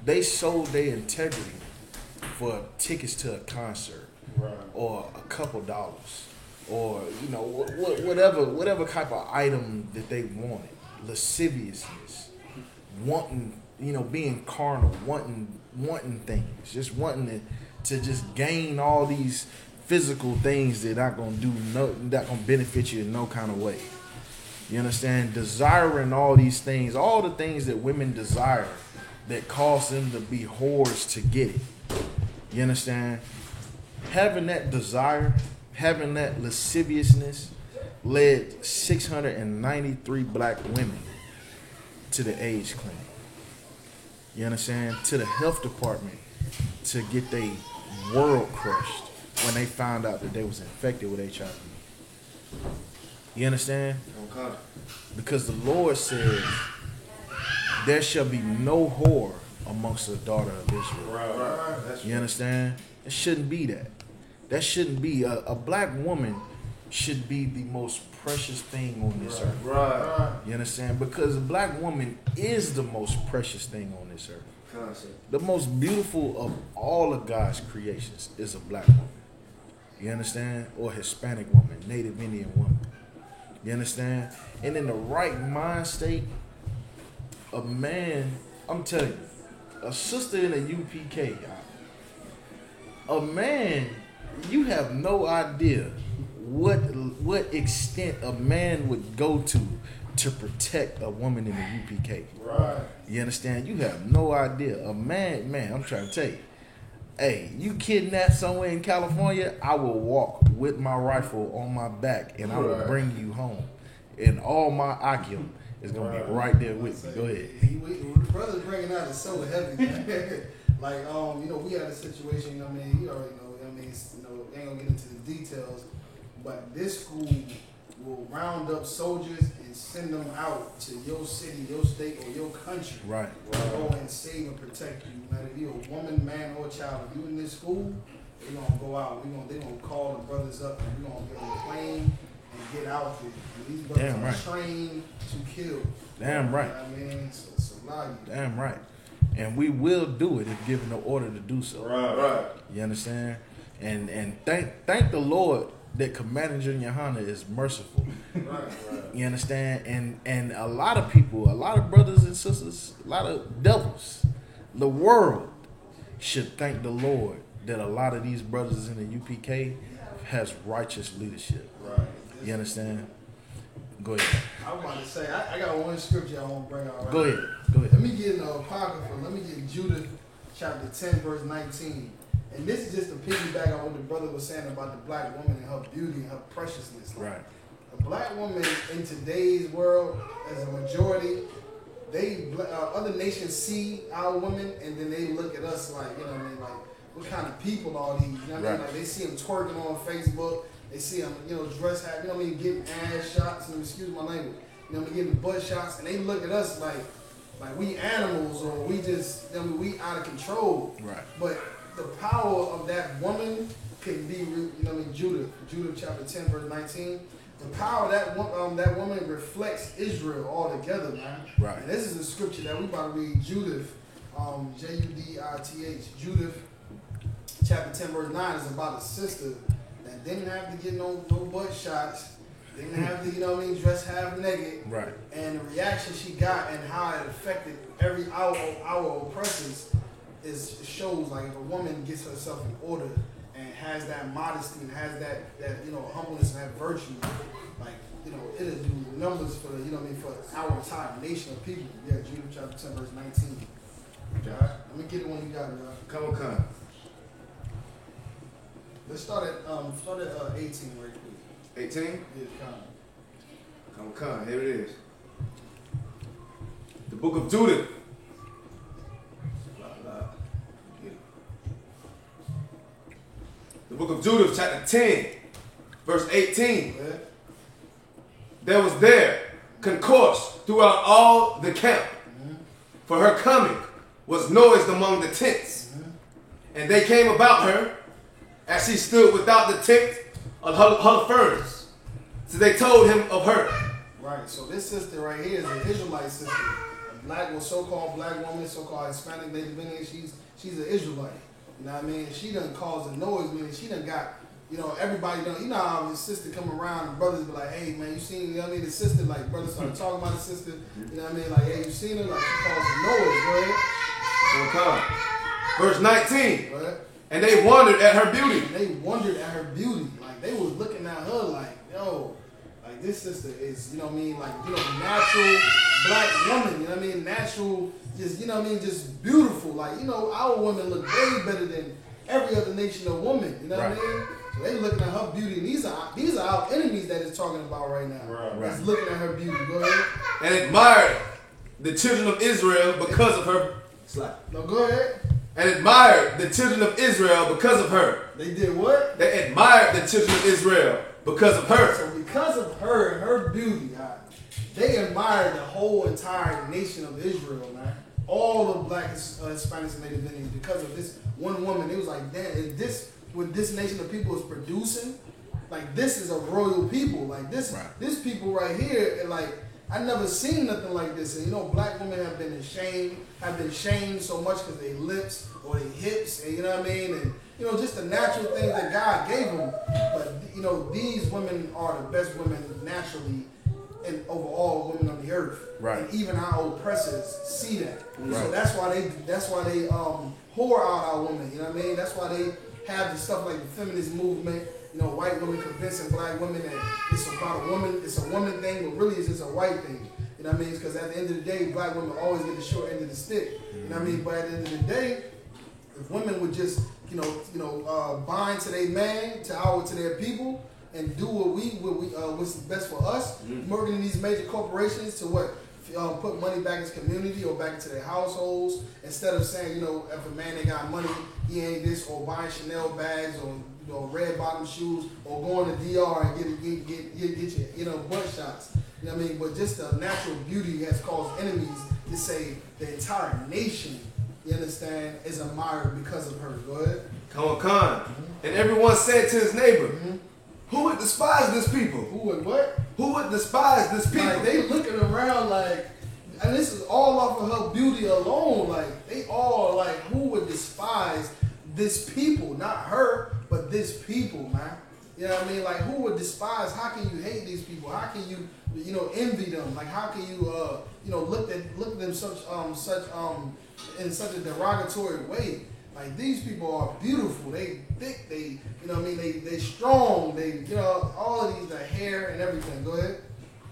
they sold their integrity for tickets to a concert, or a couple dollars, or you know whatever type of item that they wanted, lasciviousness, wanting, you know, being carnal, wanting things, just wanting to just gain all these physical things that not gonna benefit you in no kind of way. You understand? Desiring all these things, all the things that women desire that cause them to be whores to get it. You understand? Having that desire, having that lasciviousness led 693 black women to the AIDS clinic. You understand? To the health department to get their world crushed when they found out that they was infected with HIV. You understand? Okay. Because the Lord said, there shall be no whore amongst the daughter of Israel. Right. You understand? It shouldn't be that. That shouldn't be. A black woman should be the most precious thing on this earth. Right. You understand? Because a black woman is the most precious thing on this earth. Concept. The most beautiful of all of God's creations is a black woman. You understand? Or Hispanic woman, Native Indian woman. You understand? And in the right mind state, a man, I'm telling you, a sister in a UPK, a man, you have no idea what extent a man would go to protect a woman in the UPK. Right. You understand? You have no idea. A man, I'm trying to tell you. Hey, you kidnapped somewhere in California, I will walk with my rifle on my back and I will bring you home. And all my Akim is going to be right there with me. Go ahead. What the brother's bringing out is so heavy, man. Like, we had a situation, you already know, ain't gonna get into the details, but this school will round up soldiers and send them out to your city, your state, or your country. Right. To go and save and protect you. No matter if you're a woman, man, or child, if you in this school, they're gonna go out. They're gonna call the brothers up and we're gonna get on a plane and get out there. And these brothers are trained to kill. Damn right. You know what I mean? So it's a lot. Damn right. And we will do it if given the order to do so. Right. You understand? And thank the Lord that Commander Junior Hunter is merciful. Right. You understand? And a lot of people, a lot of brothers and sisters, a lot of devils, the world should thank the Lord that a lot of these brothers in the UPK has righteous leadership. Right. You understand? Go ahead. I was about to say, I got one scripture I want to bring out. Right? Go ahead. Let me get in the Apocrypha. Let me get Judith chapter 10, verse 19. And this is just a piggyback on what the brother was saying about the black woman and her beauty and her preciousness. Like, Right. a black woman in today's world, as a majority, other nations see our women and then they look at us like, you know what I mean, like, what kind of people are these? You know what I mean? Like, they see them twerking on Facebook. They see them, dress hat, you know what I mean, getting ass shots, and excuse my language, getting butt shots, and they look at us like we animals or we just, we out of control. Right. But the power of that woman can be, Judith chapter 10, verse 19. The power of that woman reflects Israel altogether, man. Right. And this is a scripture that we about to read, Judith, Judith, Judith chapter 10, verse 9 is about a sister that didn't have to get no butt shots, didn't have to, dress half naked. Right. And the reaction she got and how it affected every our oppressors shows like if a woman gets herself in order and has that modesty and has that humbleness and that virtue, like, it'll do numbers for for our entire nation of people. Yeah, Jude chapter 10, verse 19. Josh, let me get it when you got it, Come on. Let's start at 18 right quick. 18? Yeah, Come. Here it is. The book of Judith. The book of Judith, chapter 10, verse 18. yeah. There was concourse throughout all the camp, for her coming was noised among the tents. And they came about her as she stood without the tent of her furnace. So they told him of her. Right, so this sister right here is an Israelite sister. A so-called black woman, so-called Hispanic Native Indian, she's an Israelite. You know what I mean? She done caused a noise, meaning she done got, everybody done, how his sister come around and brothers be like, hey man, you seen, the sister, like brothers started talking about the sister, you know what I mean? Like, hey, you seen her? Like, she caused a noise, go ahead. Verse 19. Go ahead. And they wondered at her beauty. They wondered at her beauty. Like, they was looking at her like, yo, like this sister is, natural black woman, natural, just, just beautiful. Like, our women look way better than every other nation of women, you know what I mean? So they looking at her beauty, and these are our enemies that it's talking about right now. Right. Just looking at her beauty. Go ahead. And admired the children of Israel because of her. No, go ahead. And admired the children of Israel because of her. They did what? They admired the children of Israel because of her. So because of her and her beauty, they admired the whole entire nation of Israel, man. All the black, Hispanics, and Native Indians because of this one woman. It was like, damn, is this what this nation of people is producing? like this is a royal people. Like this people right here, and like I never seen nothing like this. And you know, black women have been shamed so much because they lips or they hips, and you know what I mean, and you know, just the natural things that God gave them. But you know, these women are the best women naturally, and over all women on the earth. Right. And even our oppressors see that. Right. So that's why they whore out our women. You know what I mean? That's why they have the stuff like the feminist movement. You know, white women convincing black women that it's about a woman, it's a woman thing, but really it's just a white thing. You know what I mean? Because at the end of the day, black women always get the short end of the stick. You know what I mean? But at the end of the day, if women would just, bind to their man, to their people, and do what's best for us, working in these major corporations to put money back in his community or back into their households, instead of saying, you know, if a man ain't got money, he ain't this, or buying Chanel bags, or red bottom shoes, or going to DR and get your butt shots. You know what I mean? But just the natural beauty has caused enemies to say the entire nation, you understand, is admired because of her. Go ahead. Come on, Khan. And everyone said to his neighbor, who would despise this people? Who would what? Who would despise this people? Like, they looking around like, and this is all off of her beauty alone. Like, they all like, who would despise this people? Not her, but this people, man. You know what I mean? Like, who would despise? How can you hate these people? How can you, envy them? Like, how can you, look at them in such a derogatory way? Like, these people are beautiful. They thick. They, they strong. They, all of these, the hair and everything. Go ahead.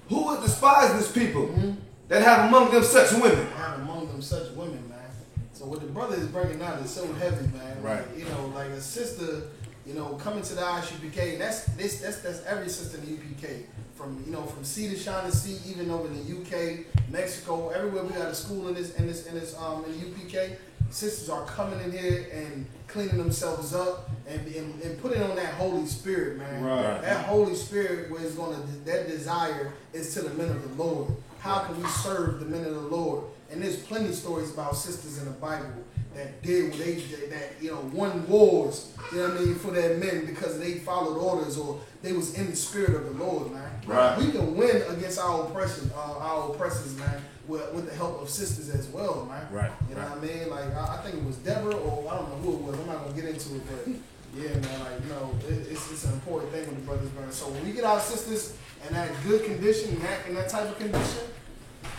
Who would despise this people that have among them such women? Have among them such women, man. So what the brother is bringing out is so heavy, man. Right. Like, like a sister, coming to the ISUPK. That's every sister in the UPK. From sea to shining sea, even over in the UK, Mexico, everywhere we got a school in the UPK. Sisters are coming in here and cleaning themselves up and putting on that Holy Spirit, man. Right. That Holy Spirit that desire is to the men of the Lord. How can we serve the men of the Lord? And there's plenty of stories about sisters in the Bible that did what they did, that won wars, for their men because they followed orders or they was in the spirit of the Lord, man. Right. We can win against our oppressors, man, with the help of sisters as well, man. Right. You know what I mean? Like, I think it was Deborah, or I don't know who it was. I'm not gonna get into it, but yeah, man. Like, it's an important thing when the brothers burn. So when we get our sisters in that good condition, in that type of condition,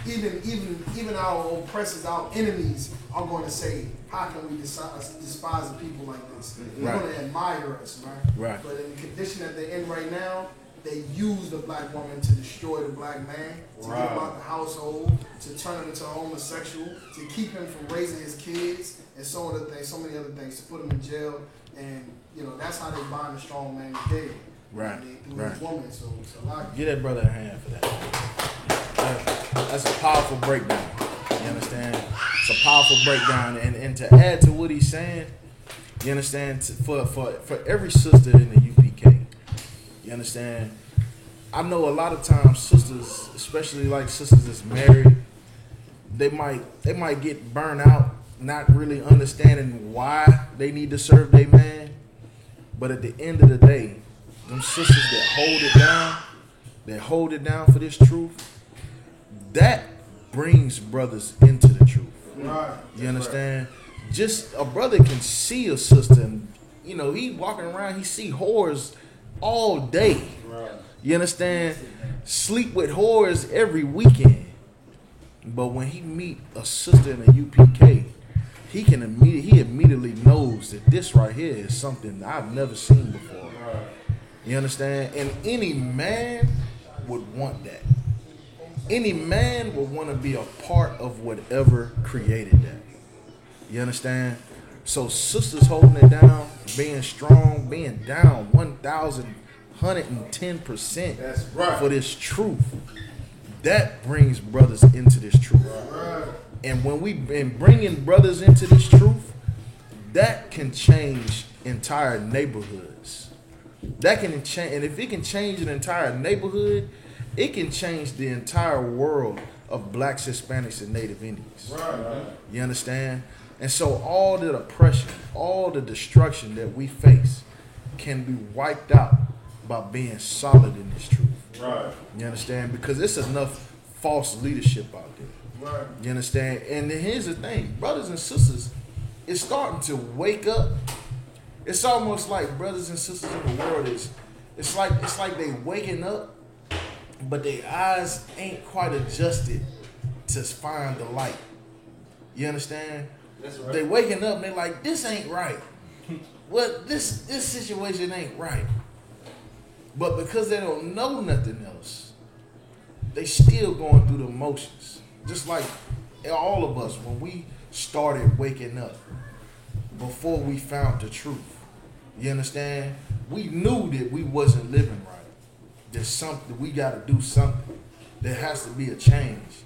even our oppressors, our enemies are going to say, how can we despise the people like this? They're going to admire us, man. Right. But in the condition that they're in right now, they use the black woman to destroy the black man, to get him out the household, to turn him into a homosexual, to keep him from raising his kids, and so many other things, to put him in jail. And that's how they bind the strong man today. Right. Through his woman. So it's a lot. Give that brother a hand for that. That's a powerful breakdown. You understand? It's a powerful breakdown. And to add to what he's saying, you understand, for every sister in the UPK, you understand, I know a lot of times sisters, especially like sisters that's married, they might get burned out, not really understanding why they need to serve their man. But at the end of the day, them sisters that hold it down for this truth, that brings brothers into the truth. Right. You understand? Right. Just a brother can see a sister and, he walking around, he see whores all day. Right. You understand? Sleep with whores every weekend. But when he meet a sister in the UPK, he immediately knows that this right here is something I've never seen before. Right. You understand? And any man would want that. Any man would want to be a part of whatever created that. You understand? So sisters holding it down, being strong, being down 1,110% That's right. for this truth, that brings brothers into this truth. Right. And when we've been bringing brothers into this truth, that can change entire neighborhoods. That can change, and if it can change an entire neighborhood, it can change the entire world of blacks, Hispanics, and Native Indians. Right. You understand? And so all the oppression, all the destruction that we face can be wiped out by being solid in this truth. Right. You understand? Because it's enough false leadership out there. Right. You understand? And then here's the thing, brothers and sisters, it's starting to wake up. It's almost like brothers and sisters in the world it's like they waking up, but their eyes ain't quite adjusted to find the light. You understand? That's right. They waking up and they like, this ain't right. What this situation ain't right. But because they don't know nothing else, they still going through the motions. Just like all of us when we started waking up before we found the truth. You understand? We knew that we wasn't living right. There's something, we got to do something. There has to be a change.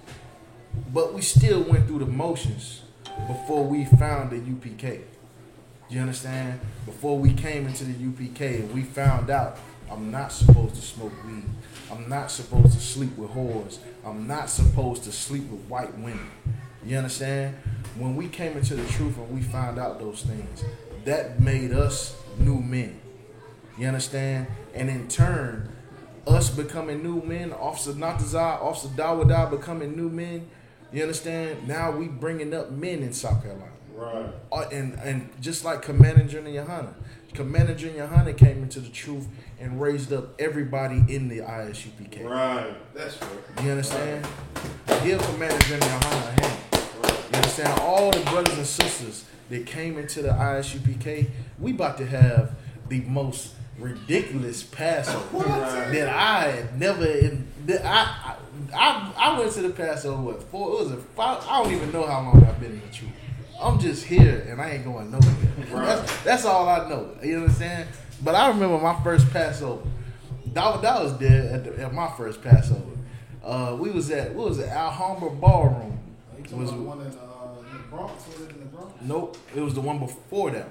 But we still went through the motions before we found the UPK. You understand? Before we came into the UPK and we found out I'm not supposed to smoke weed. I'm not supposed to sleep with whores. I'm not supposed to sleep with white women. You understand? When we came into the truth and we found out those things, that made us new men. You understand? And in turn, us becoming new men, Officer Natazar, Officer Dawada becoming new men, you understand? Now we bringing up men in South Carolina. Right. And just like Commander General Yohana. Commander General Yohana came into the truth and raised up everybody in the ISUPK. Right. That's right. You understand? Give Commander General Yohana a hand. You understand? All the brothers and sisters that came into the ISUPK, we about to have the most ridiculous Passover that I had never. I went to the Passover. It was 5. I don't even know how long I've been in the truth. I'm just here and I ain't going nowhere. Right. That's all I know. You understand? But I remember my first Passover. That was there at my first Passover. We was at Alhambra Ballroom. You talking about the one in the Bronx? Was it in the Bronx? Nope, it was the one before that.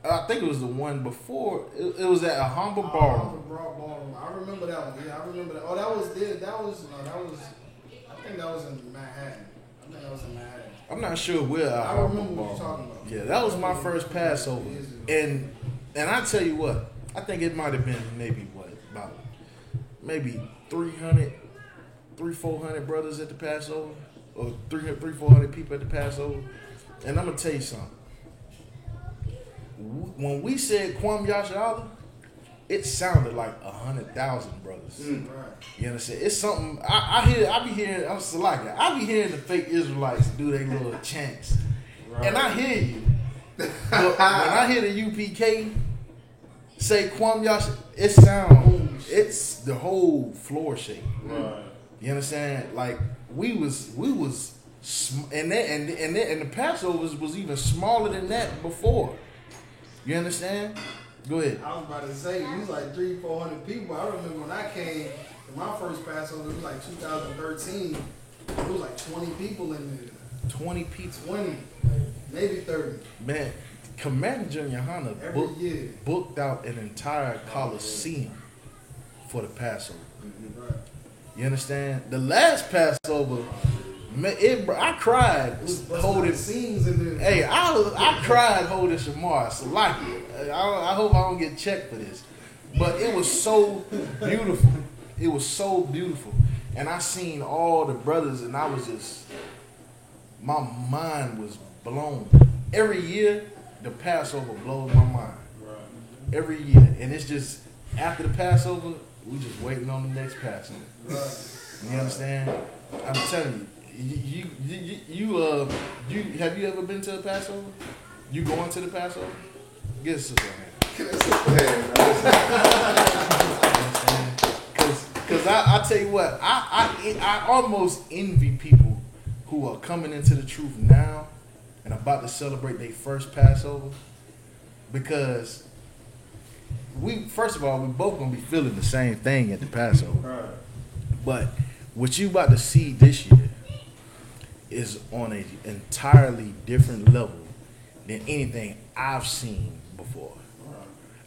I think it was the one before. It was at Alhambra Ballroom. Ballroom. I remember that one. Yeah, I remember that. Oh, that was there. That was. I think that was in Manhattan. I'm not sure where I remember what you're talking about. Yeah, that was my first Passover, and I tell you what, I think it might have been about 400 brothers at the Passover, or 400 people at the Passover, and I'm gonna tell you something. When we said Kwam Yasha Allah, it sounded like 100,000 brothers. Right. You understand? It's something I be hearing. I'm Salaka. I be hearing the fake Israelites do their little chants, Right. and I hear you. But when I hear the UPK say Kwam Yasha, it's the whole floor shake. Right. You understand? Like we was, and the Passovers was even smaller than that before. You understand? Go ahead. I was about to say, it was like 300-400 people. I remember when I came, my first Passover, it was like 2013. It was like 20 people in there. 20 people. 20, like maybe 30. Man, Commander General Yohana Every year. booked out an entire Coliseum for the Passover. Right. You understand? The last Passover, man, I cried holding scenes in there. Hey, I cried holding Shamar Salaki. I hope I don't get checked for this, but it was so beautiful. It was so beautiful, and I seen all the brothers, and I was just, my mind was blown. Every year, the Passover blows my mind. Right. Every year, and it's just after the Passover, we just waiting on the next Passover. Right. You understand? I'm telling you. You have you ever been to a Passover? You going to the Passover? Get a sister hand. Because I tell you what, I almost envy people who are coming into the truth now and about to celebrate their first Passover, because first of all, we both gonna be feeling the same thing at the Passover. Right. But what you about to see this year is on an entirely different level than anything I've seen before.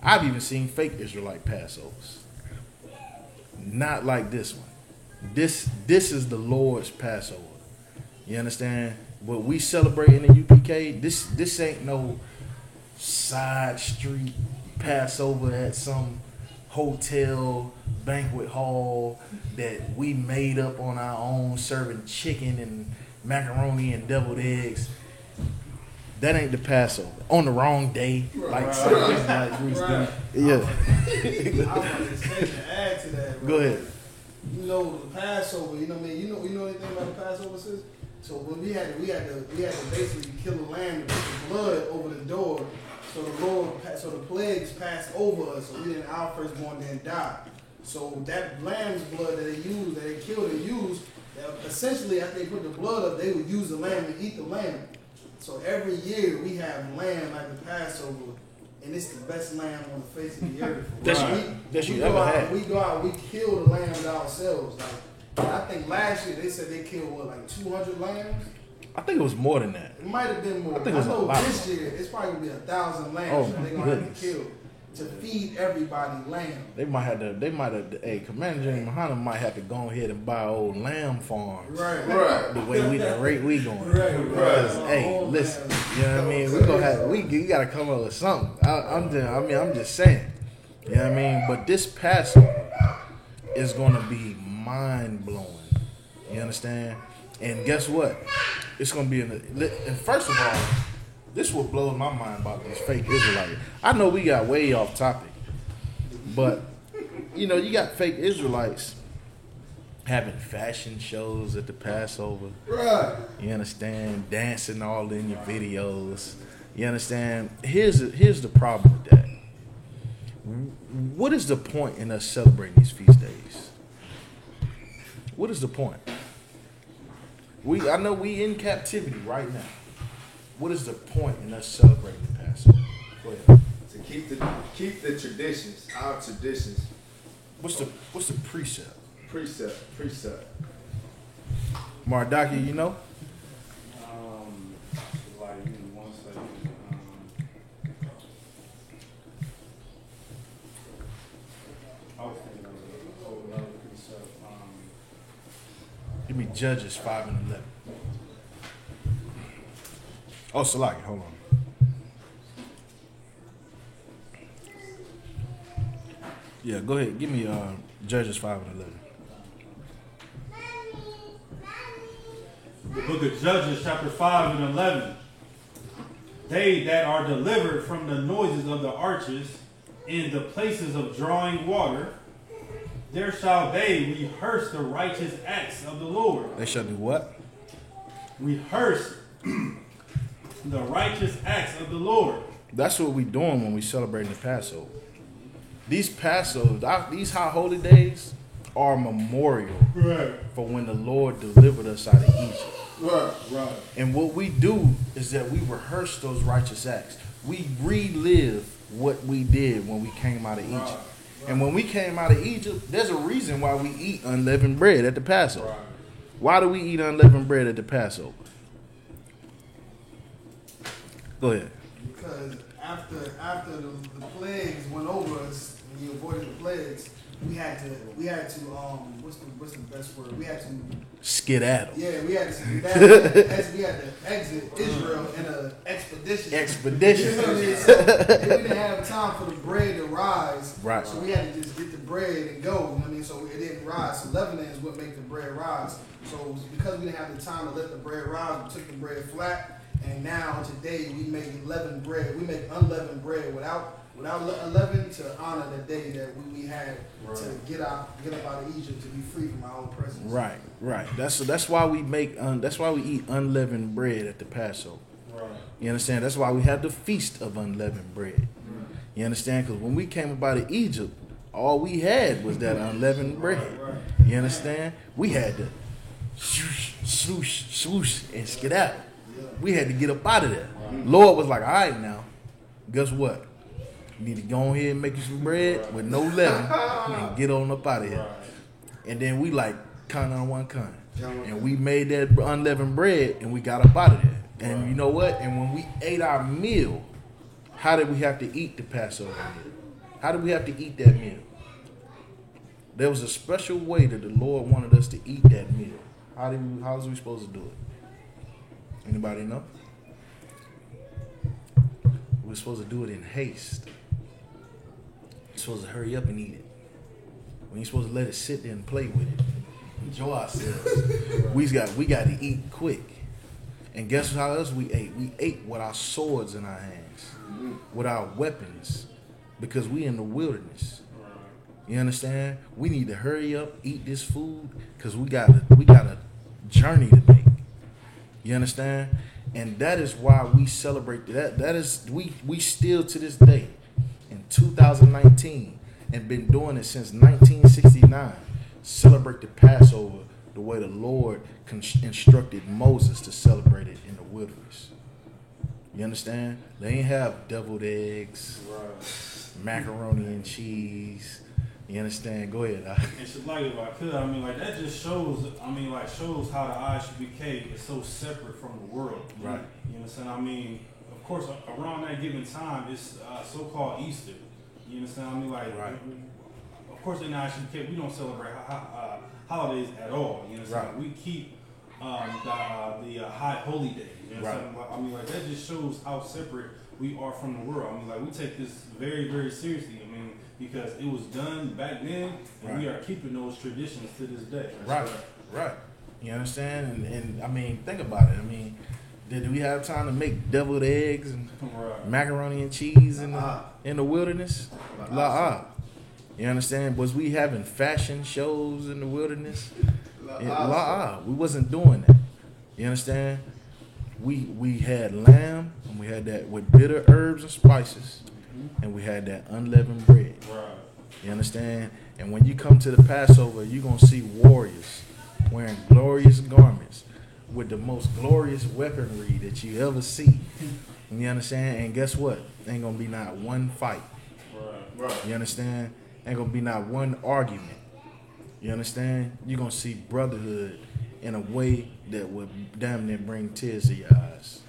I've even seen fake Israelite Passovers. Not like this one. This is the Lord's Passover. You understand? What we celebrate in the UPK, this ain't no side street Passover at some hotel banquet hall that we made up on our own, serving chicken and macaroni and deviled eggs. That ain't the Passover. On the wrong day, like Bruce Right. did. Yeah. I was about to say to add to that. Bro. Go ahead. You know the Passover. You know what I mean. You know anything about the Passover, sis? So when we had to basically kill a lamb and put the blood over the door, so the plagues passed over us, so we didn't our firstborn didn't die. So that lamb's blood that they killed and used, essentially after they put the blood up, they would use the lamb and eat the lamb. So every year we have lamb at the Passover, and it's the best lamb on the face of the earth. That you ever had. We go out, we kill the lambs ourselves. Like I think last year they said they killed like 200 lambs. I think it was more than that. It might have been more. I think it was know a lot this more. year it's probably gonna be 1,000 lambs Oh, that my they're gonna have goodness. to kill to feed everybody lamb. They might have. Hey, Commander General Muhammad might have to go ahead and buy old lamb farms. Right. The way the rate we going. Right. Hey, Oh, listen. man. You know what I mean? We gonna have. You gotta come up with something. I'm just saying. You know what I mean? But this Passover is gonna be mind blowing. You understand? And guess what? It's gonna be and first of all, this is what blows my mind about these fake Israelites. I know we got way off topic, but you know, you got fake Israelites having fashion shows at the Passover. Right. You understand? Dancing all in your videos. You understand? Here's the problem with that. What is the point in us celebrating these feast days? What is the point? I know we in captivity right now. What is the point in us celebrating the Passover? Go ahead. To keep the traditions, our traditions. What's the precept? Precept. Mardaki, you know? Like, give me 1 second. I was thinking of another precept. Give me Judges 5 and 11. Oh, Salaki, hold on. Yeah, go ahead. Give me Judges 5 and 11. The book of Judges, chapter 5 and 11. They that are delivered from the noises of the arches in the places of drawing water, there shall they rehearse the righteous acts of the Lord. They shall do what? Rehearse the righteous acts of the Lord. That's what we doing when we celebrating the Passover. These Passovers, these high holy days are a memorial for when the Lord delivered us out of Egypt. Right. And what we do is that we rehearse those righteous acts. We relive what we did when we came out of Egypt. And when we came out of Egypt, there's a reason why we eat unleavened bread at the Passover. Why do we eat unleavened bread at the Passover? Go ahead. Because after the plagues went over us, and we avoided the plagues, we had to what's the best word? We had to Skedaddle. Yeah, we had to exit Israel in an expedition. You know what I mean? So, we didn't have time for the bread to rise. Right. So we had to just get the bread and go. You know what I mean? So it didn't rise. So leavening is what make the bread rise. So because we didn't have the time to let the bread rise, we took the bread flat. And now today we make leavened bread. We make unleavened bread without leaven to honor the day that we had to get up out of Egypt to be free from our own presence. Right. That's why we eat unleavened bread at the Passover. Right. You understand? That's why we have the feast of unleavened bread. You understand? Because when we came up out of Egypt, all we had was that unleavened bread. You understand? We had to swoosh, and skedaddle. We had to get up out of there. Lord was like, all right now, guess what? You need to go ahead and make you some bread with no leaven and get on up out of here. And then we like kind on one kind. And we made that unleavened bread and we got up out of there. And you know what? And when we ate our meal, how did we have to eat the Passover meal? How did we have to eat that meal? There was a special way that the Lord wanted us to eat that meal. How was we supposed to do it? Anybody know? We're supposed to do it in haste. We're supposed to hurry up and eat it. We ain't supposed to let it sit there and play with it. Enjoy ourselves. we got to eat quick. And guess how else we ate? We ate with our swords in our hands, with our weapons, because we in the wilderness. You understand? We need to hurry up, eat this food, because we got a journey to make. You understand? And that is why we celebrate that. That is we still to this day in 2019 and been doing it since 1969. Celebrate the Passover the way the Lord instructed Moses to celebrate it in the wilderness. You understand? They ain't have deviled eggs, macaroni and cheese. You understand? Go ahead. And shit, like, if I could, I mean, like, that just shows, shows how the ISUPK is so separate from the world. Right. You understand? I mean, of course, around that given time, it's so-called Easter. You understand? I mean, like, right. Of course, in the ISUPK, we don't celebrate holidays at all. You understand? Right. We keep the high holy day. You understand? Right. I mean, like, that just shows how separate we are from the world. I mean, like, we take this very, very seriously. I mean, because it was done back then, and we are keeping those traditions to this day. Right. You understand? And I mean, think about it. I mean, did we have time to make deviled eggs and macaroni and cheese in the wilderness? You understand? Was we having fashion shows in the wilderness? We wasn't doing that. You understand? We had lamb, and we had that with bitter herbs and spices, and we had that unleavened bread. Right. You understand? And when you come to the Passover, you're going to see warriors wearing glorious garments with the most glorious weaponry that you ever see. You understand? And guess what? Ain't going to be not one fight. Right. You understand? Ain't going to be not one argument. You understand? You're going to see brotherhood in a way that would damn near bring tears to your eyes.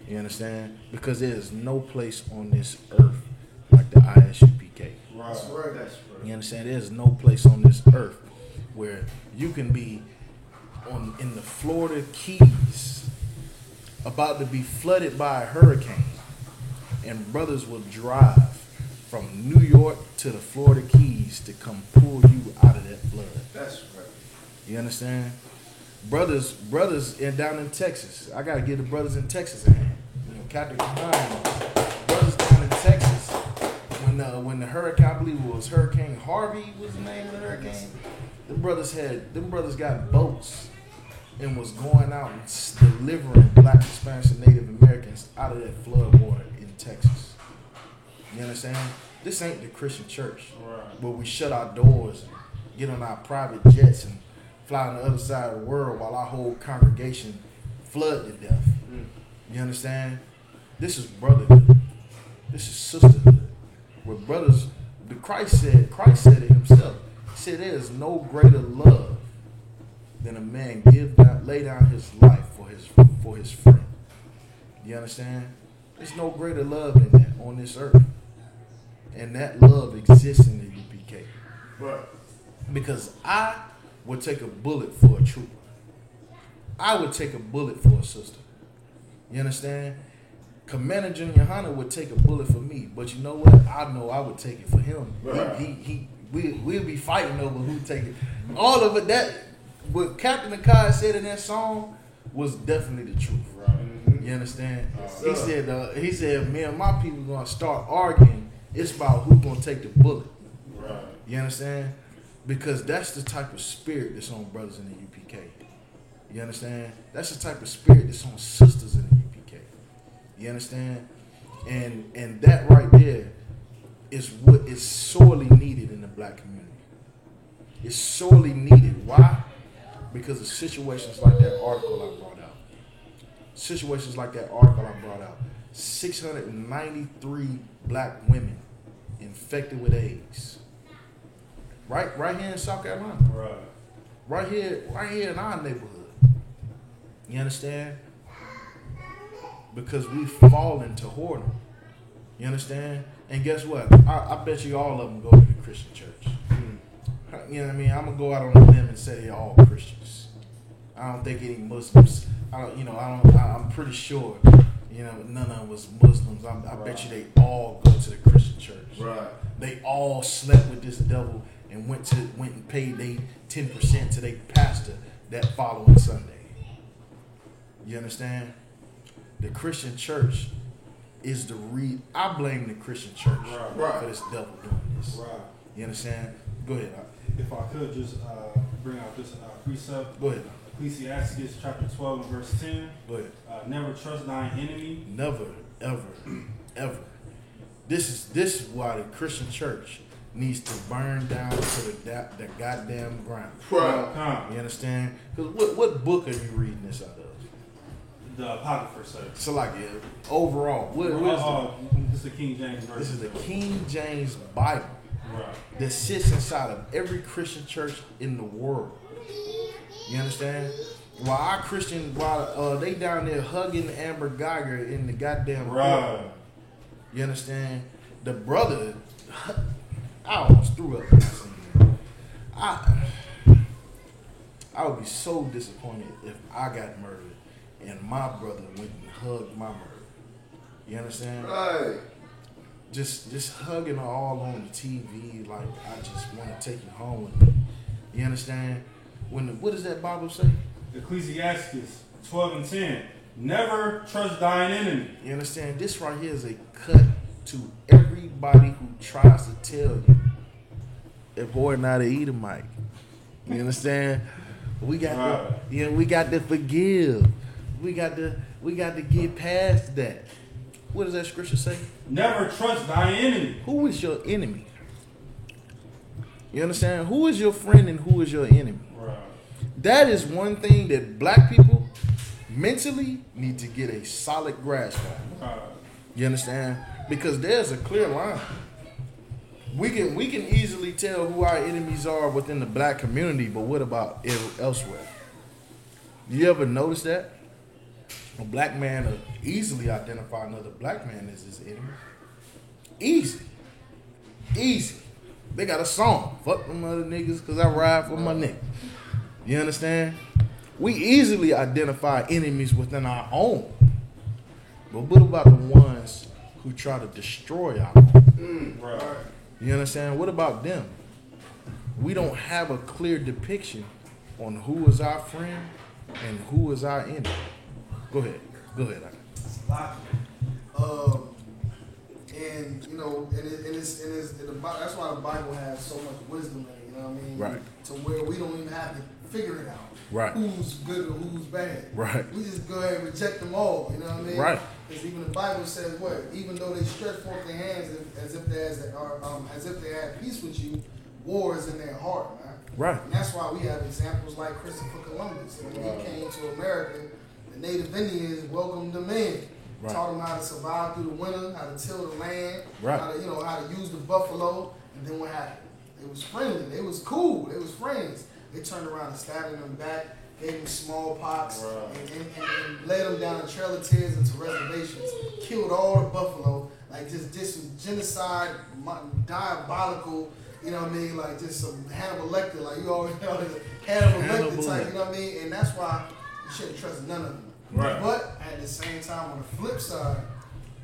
You understand? Because there is no place on this earth like the ISUPK. That's right. You understand? There's no place on this earth where you can be in the Florida Keys about to be flooded by a hurricane, and brothers will drive from New York to the Florida Keys to come pull you out of that flood. That's right. You understand? Brothers down in Texas. I gotta give the brothers in Texas a hand. You know, Captain Combine. Brothers down in Texas. When the hurricane, I believe it was Hurricane Harvey was the name of the hurricane. Them brothers got boats and was going out and delivering Black, Hispanics, and Native Americans out of that flood water in Texas. You understand? This ain't the Christian church where we shut our doors and get on our private jets and fly on the other side of the world while our whole congregation flood to death. You understand? This is brotherhood. This is sisterhood. Where brothers, Christ said it himself. He said there is no greater love than a man lay down his life for his friend. You understand? There's no greater love than that on this earth. And that love exists in the UPK. Right. Because I would take a bullet for a trooper. I would take a bullet for a sister. You understand? Commander Junior Hunter would take a bullet for me, but you know what? I know I would take it for him. Right. We'll be fighting over who take it. All of it. That what Captain Akai said in that song was definitely the truth. Right. You understand? Yes, He said, me and my people gonna start arguing. It's about who's gonna take the bullet. Right. You understand? Because that's the type of spirit that's on brothers in the UPK. You understand? That's the type of spirit that's on sisters in the UPK. You understand? And that right there is what is sorely needed in the black community. It's sorely needed. Why? Because of situations like that article I brought out. 693 black women infected with AIDS. Right here in South Carolina. Right here in our neighborhood. You understand? Because we fall into whoredom. You understand? And guess what? I bet you all of them go to the Christian church. You know what I mean? I'm gonna go out on a limb and say they're all Christians. I don't think any Muslims. I'm pretty sure. You know, none of them was Muslims. I bet you they all go to the Christian church. Right. They all slept with this devil and went and paid their 10% to their pastor that following Sunday. You understand? The Christian church is I blame the Christian church for this devil doing this. Right. You understand? Go ahead. If I could just bring out this precept. Go ahead. Ecclesiastes chapter 12 and verse 10. Go ahead. Never trust thine enemy. Never, ever, ever. This is why the Christian church needs to burn down to the goddamn ground. Right. You understand? Because what book are you reading this out of? The Apocrypha, sir. So like overall, what is this is the King James version. this is the King James Bible Right. that sits inside of every Christian church in the world. You understand? While they down there hugging Amber Geiger in the goddamn Right. you understand? The brother, I almost threw up when I seen him. I would be so disappointed if I got murdered and my brother went and hugged my murderer. You understand? Right. Just hugging her all on the TV, like I just want to take you home with me. You understand? What does that Bible say? Ecclesiastes 12 and 10. Never trust thine enemy. You understand? This right here is a cut to everybody who tries to tell you that boy not an Edomite. You understand? We got we got to forgive. We got to get past that. What does that scripture say? Never trust thine enemy. Who is your enemy? You understand? Who is your friend and who is your enemy? Right. That is one thing that black people mentally need to get a solid grasp on. Right. You understand? Because there's a clear line. We can easily tell who our enemies are within the black community, but what about elsewhere? You ever notice that? A black man will easily identify another black man as his enemy. Easy. They got a song. Fuck them other niggas because I ride for my nigga. You understand? We easily identify enemies within our own. But what about the ones who try to destroy our own? Right. You understand? What about them? We don't have a clear depiction on who is our friend and who is our enemy. Go ahead. And you know, that's why the Bible has so much wisdom in it. You know what I mean? Right. To where we don't even have to figure it out. Right. Who's good or who's bad. Right. We just go ahead and reject them all. You know what I mean? Right. Because even the Bible says what? Even though they stretch forth their hands as if they had peace with you, war is in their heart, man. Right. And that's why we have examples like Christopher Columbus. When he came to America, the Native Indians welcomed him in. Right. Taught them how to survive through the winter, how to till the land, Right. how to use the buffalo, and then what happened? It was friendly. They was cool. They was friends. They turned around and stabbed them back, gave them smallpox, and led them down the Trail of Tears into reservations, killed all the buffalo, like just did some genocide, diabolical, you know what I mean, like just some Hannibal Lecter, like you always know, Hannibal Lecter type, you know what I mean, and that's why you shouldn't trust none of them. Right. But at the same time, on the flip side,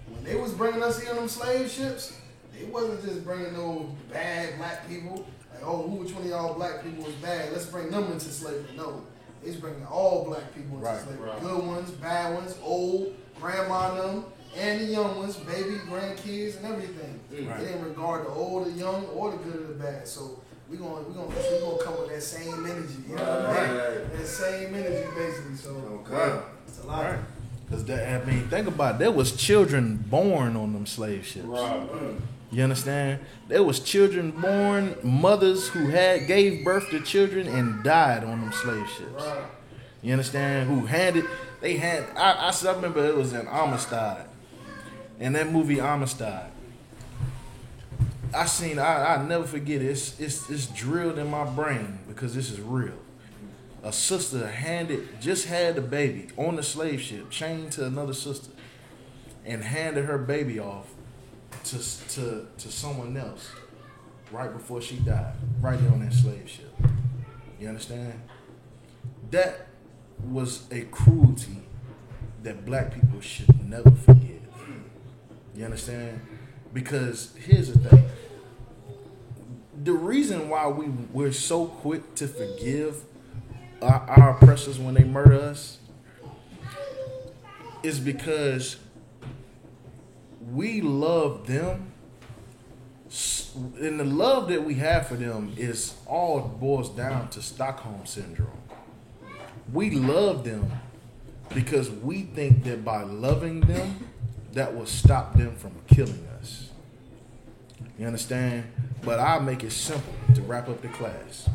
when they was bringing us here on them slave ships, they wasn't just bringing no bad black people. Like, oh, which one of y'all black people was bad? Let's bring them into slavery. No, they was bringing all black people into slavery. Right. Good ones, bad ones, old, grandma and them, and the young ones, baby, grandkids, and everything. Right. They didn't regard the old, the young, or the good or the bad. So we gonna come with that same energy. You know what I mean? That same energy, basically. So it's a lot. Right. Because think about it. There was children born on them slave ships. Right. You understand? There was children born, mothers who gave birth to children and died on them slave ships. Right. You understand? I remember it was in Amistad. In that movie Amistad. I never forget it. It's drilled in my brain because this is real. A sister just had a baby on the slave ship, chained to another sister, and handed her baby off to someone else right before she died, right there on that slave ship. You understand? That was a cruelty that black people should never forgive. You understand? Because here's the thing. the reason why we're so quick to forgive our oppressors when they murder us is because we love them, and the love that we have for them is all boils down to Stockholm syndrome. We love them because we think that by loving them, that will stop them from killing us. You understand? But I'll make it simple to wrap up the class.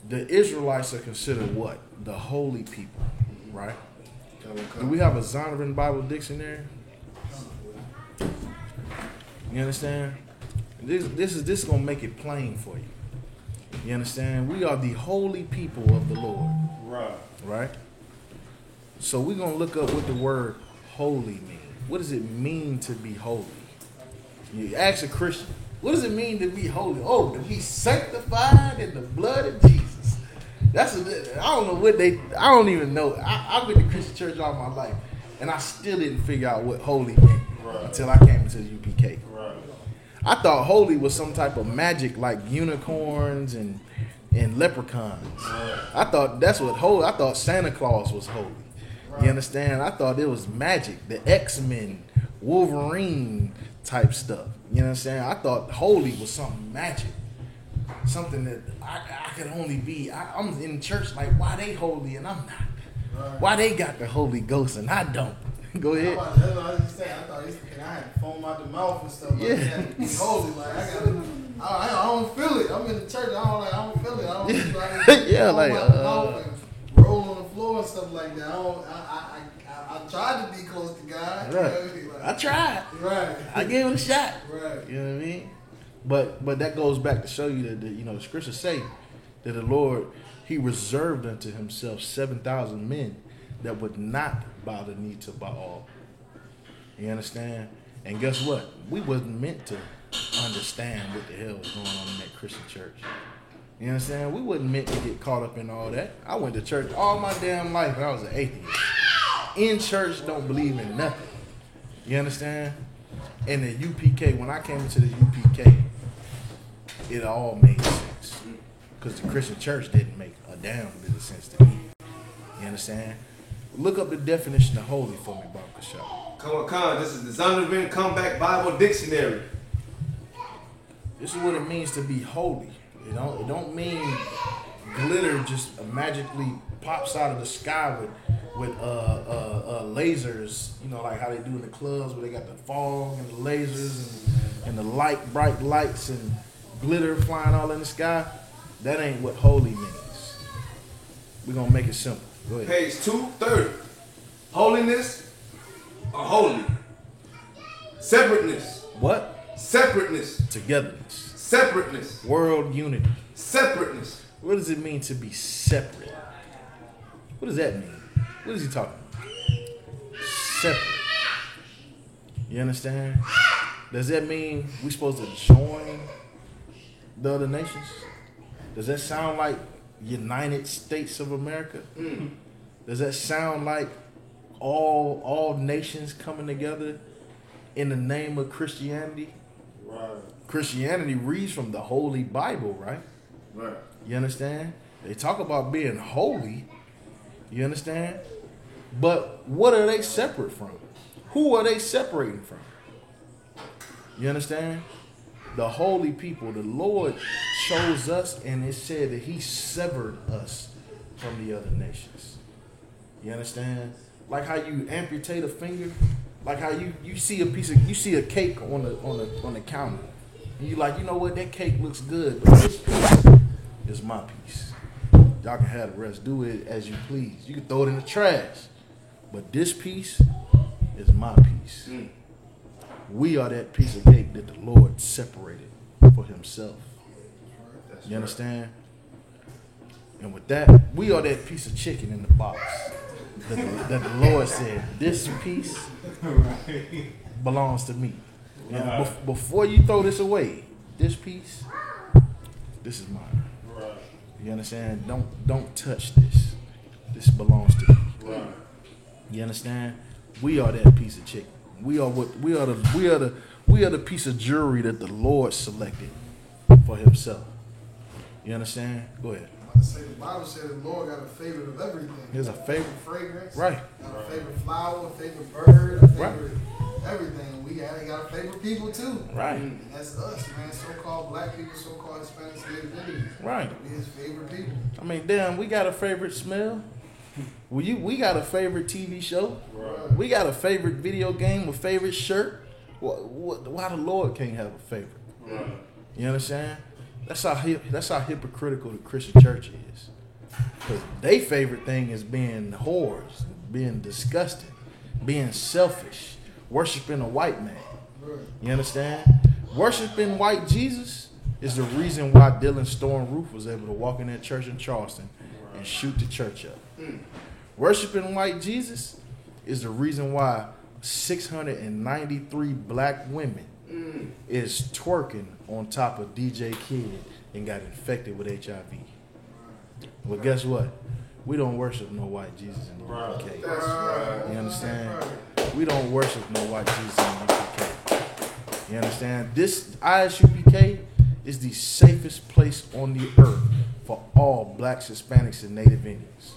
The Israelites are considered what? The holy people, right? Do we have a Zondervan Bible dictionary? You understand? This is gonna make it plain for you. You understand? We are the holy people of the Lord. Right. Right? So we're gonna look up what the word holy means. What does it mean to be holy? You ask a Christian, what does it mean to be holy? Oh, to be sanctified in the blood of Jesus. I don't know what I don't even know. I've been to Christian church all my life, and I still didn't figure out what holy meant until I came into the UPK. Right. I thought holy was some type of magic like unicorns and leprechauns. Right. I thought that's what holy. I thought Santa Claus was holy. You understand? I thought it was magic, the X-Men, Wolverine type stuff. You know what I'm saying? I thought holy was something magic, something that I could only be. I'm in church like, why they holy and I'm not? Right. Why they got the Holy Ghost and I don't? Go ahead. That's what I was just saying. I thought I had to foam out the mouth and stuff. Like Yeah. that to be holy. Like I don't feel it. I'm in the church. I don't feel it. I don't like, Yeah, foam like, out the mouth and roll on the floor and stuff like that. I tried to be close to God. Right. Like, I tried. right. I gave it a shot. Right. You know what I mean? But that goes back to show you that the scriptures say that the Lord, He reserved unto Himself 7,000 men that would not bow the knee to Baal. You understand? And guess what? We wasn't meant to understand what the hell was going on in that Christian church. You understand? We wasn't meant to get caught up in all that. I went to church all my damn life and I was an atheist. In church, don't believe in nothing. You understand? And the UPK, when I came into the UPK, it all made sense. Because the Christian church didn't make a damn bit of sense to me. You understand? Look up the definition of holy for me, Bob Kashaw. Come on, this is the Zondervan Comeback Bible Dictionary. This is what it means to be holy. It don't mean glitter just magically pops out of the sky with lasers, you know, like how they do in the clubs where they got the fog and the lasers and the bright lights and glitter flying all in the sky. That ain't what holy means. We're gonna make it simple. Go ahead. Page 230. Holiness or holy. Separateness. What? Separateness. Togetherness. Separateness. World unity. Separateness. What does it mean to be separate? What does that mean? What is he talking about? Separate. You understand? Does that mean we're supposed to join the other nations? Does that sound like United States of America? Does that sound like all nations coming together in the name of Christianity? Right. Christianity reads from the Holy Bible, right? Right. You understand? They talk about being holy. You understand? But what are they separate from? Who are they separating from? You understand? The holy people. The Lord chose us, and it said that He severed us from the other nations. You understand? Like how you amputate a finger, like how you see a cake on the counter, and you like, you know what, that cake looks good, but this piece is my piece. Y'all can have the rest. Do it as you please. You can throw it in the trash, but this piece is my piece. We are that piece of cake that the Lord separated for Himself. You understand? And with that, we are that piece of chicken in the box that the Lord said, this piece belongs to me. You know, before you throw this away, this piece, this is mine. Right. You understand? Don't touch this. This belongs to me. Right. You understand? We are that piece of chicken. We are the piece of jewelry that the Lord selected for himself. You understand? Go ahead. I'm about to say the Bible said the Lord got a favorite of everything. Here's a favorite. Fragrance. Right. Got a favorite flower, a favorite bird, a favorite Right. everything. We got a favorite people too. Right. And that's us, man. So-called black people, so-called Hispanics, Native Indians. Right. We his favorite people. I mean, damn, we got a favorite smell. We got a favorite TV show. Right. We got a favorite video game, a favorite shirt. Why the Lord can't have a favorite? Right. You understand? That's how hypocritical the Christian church is. Because their favorite thing is being whores, being disgusting, being selfish, worshiping a white man. Right. You understand? Worshiping white Jesus is the reason why Dylan Storm Roof was able to walk in that church in Charleston and shoot the church up. Worshiping white Jesus is the reason why 693 black women is twerking on top of DJ Kid and got infected with HIV. Well, guess what? We don't worship no white Jesus in the Right. UK. That's right. You understand? We don't worship no white Jesus in the UK. You understand? This ISUPK is the safest place on the earth for all blacks, Hispanics, and Native Indians.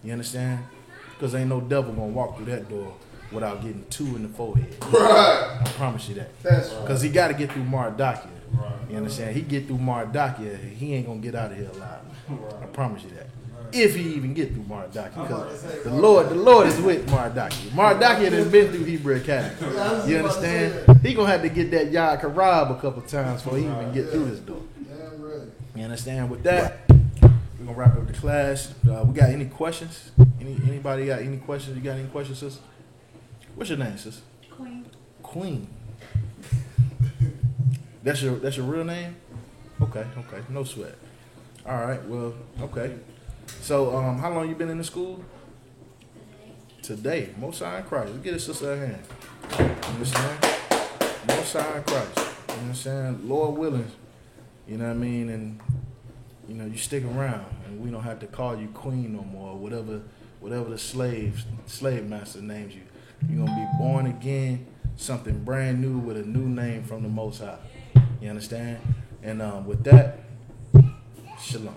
You understand? Because ain't no devil gonna walk through that door without getting 2 in the forehead. Right. I promise you that. That's Because he got to get through Mardakia. Right. You understand? He get through Mardakia, he ain't gonna get out of here alive. I Right. promise you that. If he even get through Mardakia, I'm about to because say, the Lord is with Mardakia. Mardakia has been through Hebrew Academy. Yeah, I was You about to say understand? that. He gonna have to get that Yah Karab a couple times before he even get through this door. Damn right. You understand? With that, we're gonna wrap up the class. We got any questions? Anybody got any questions? You got any questions, sis? What's your name, sis? Queen. Queen. That's your real name? Okay, no sweat. All right, well, okay. So, how long you been in the school? Today. Most High in Christ. Let's get a sister a hand. You understand? Most High in Christ. You understand? Lord willing. You know what I mean? And you stick around, and we don't have to call you queen no more. Whatever the slave master names you. You're gonna be born again, something brand new with a new name from the Most High. You understand? And with that, shalom.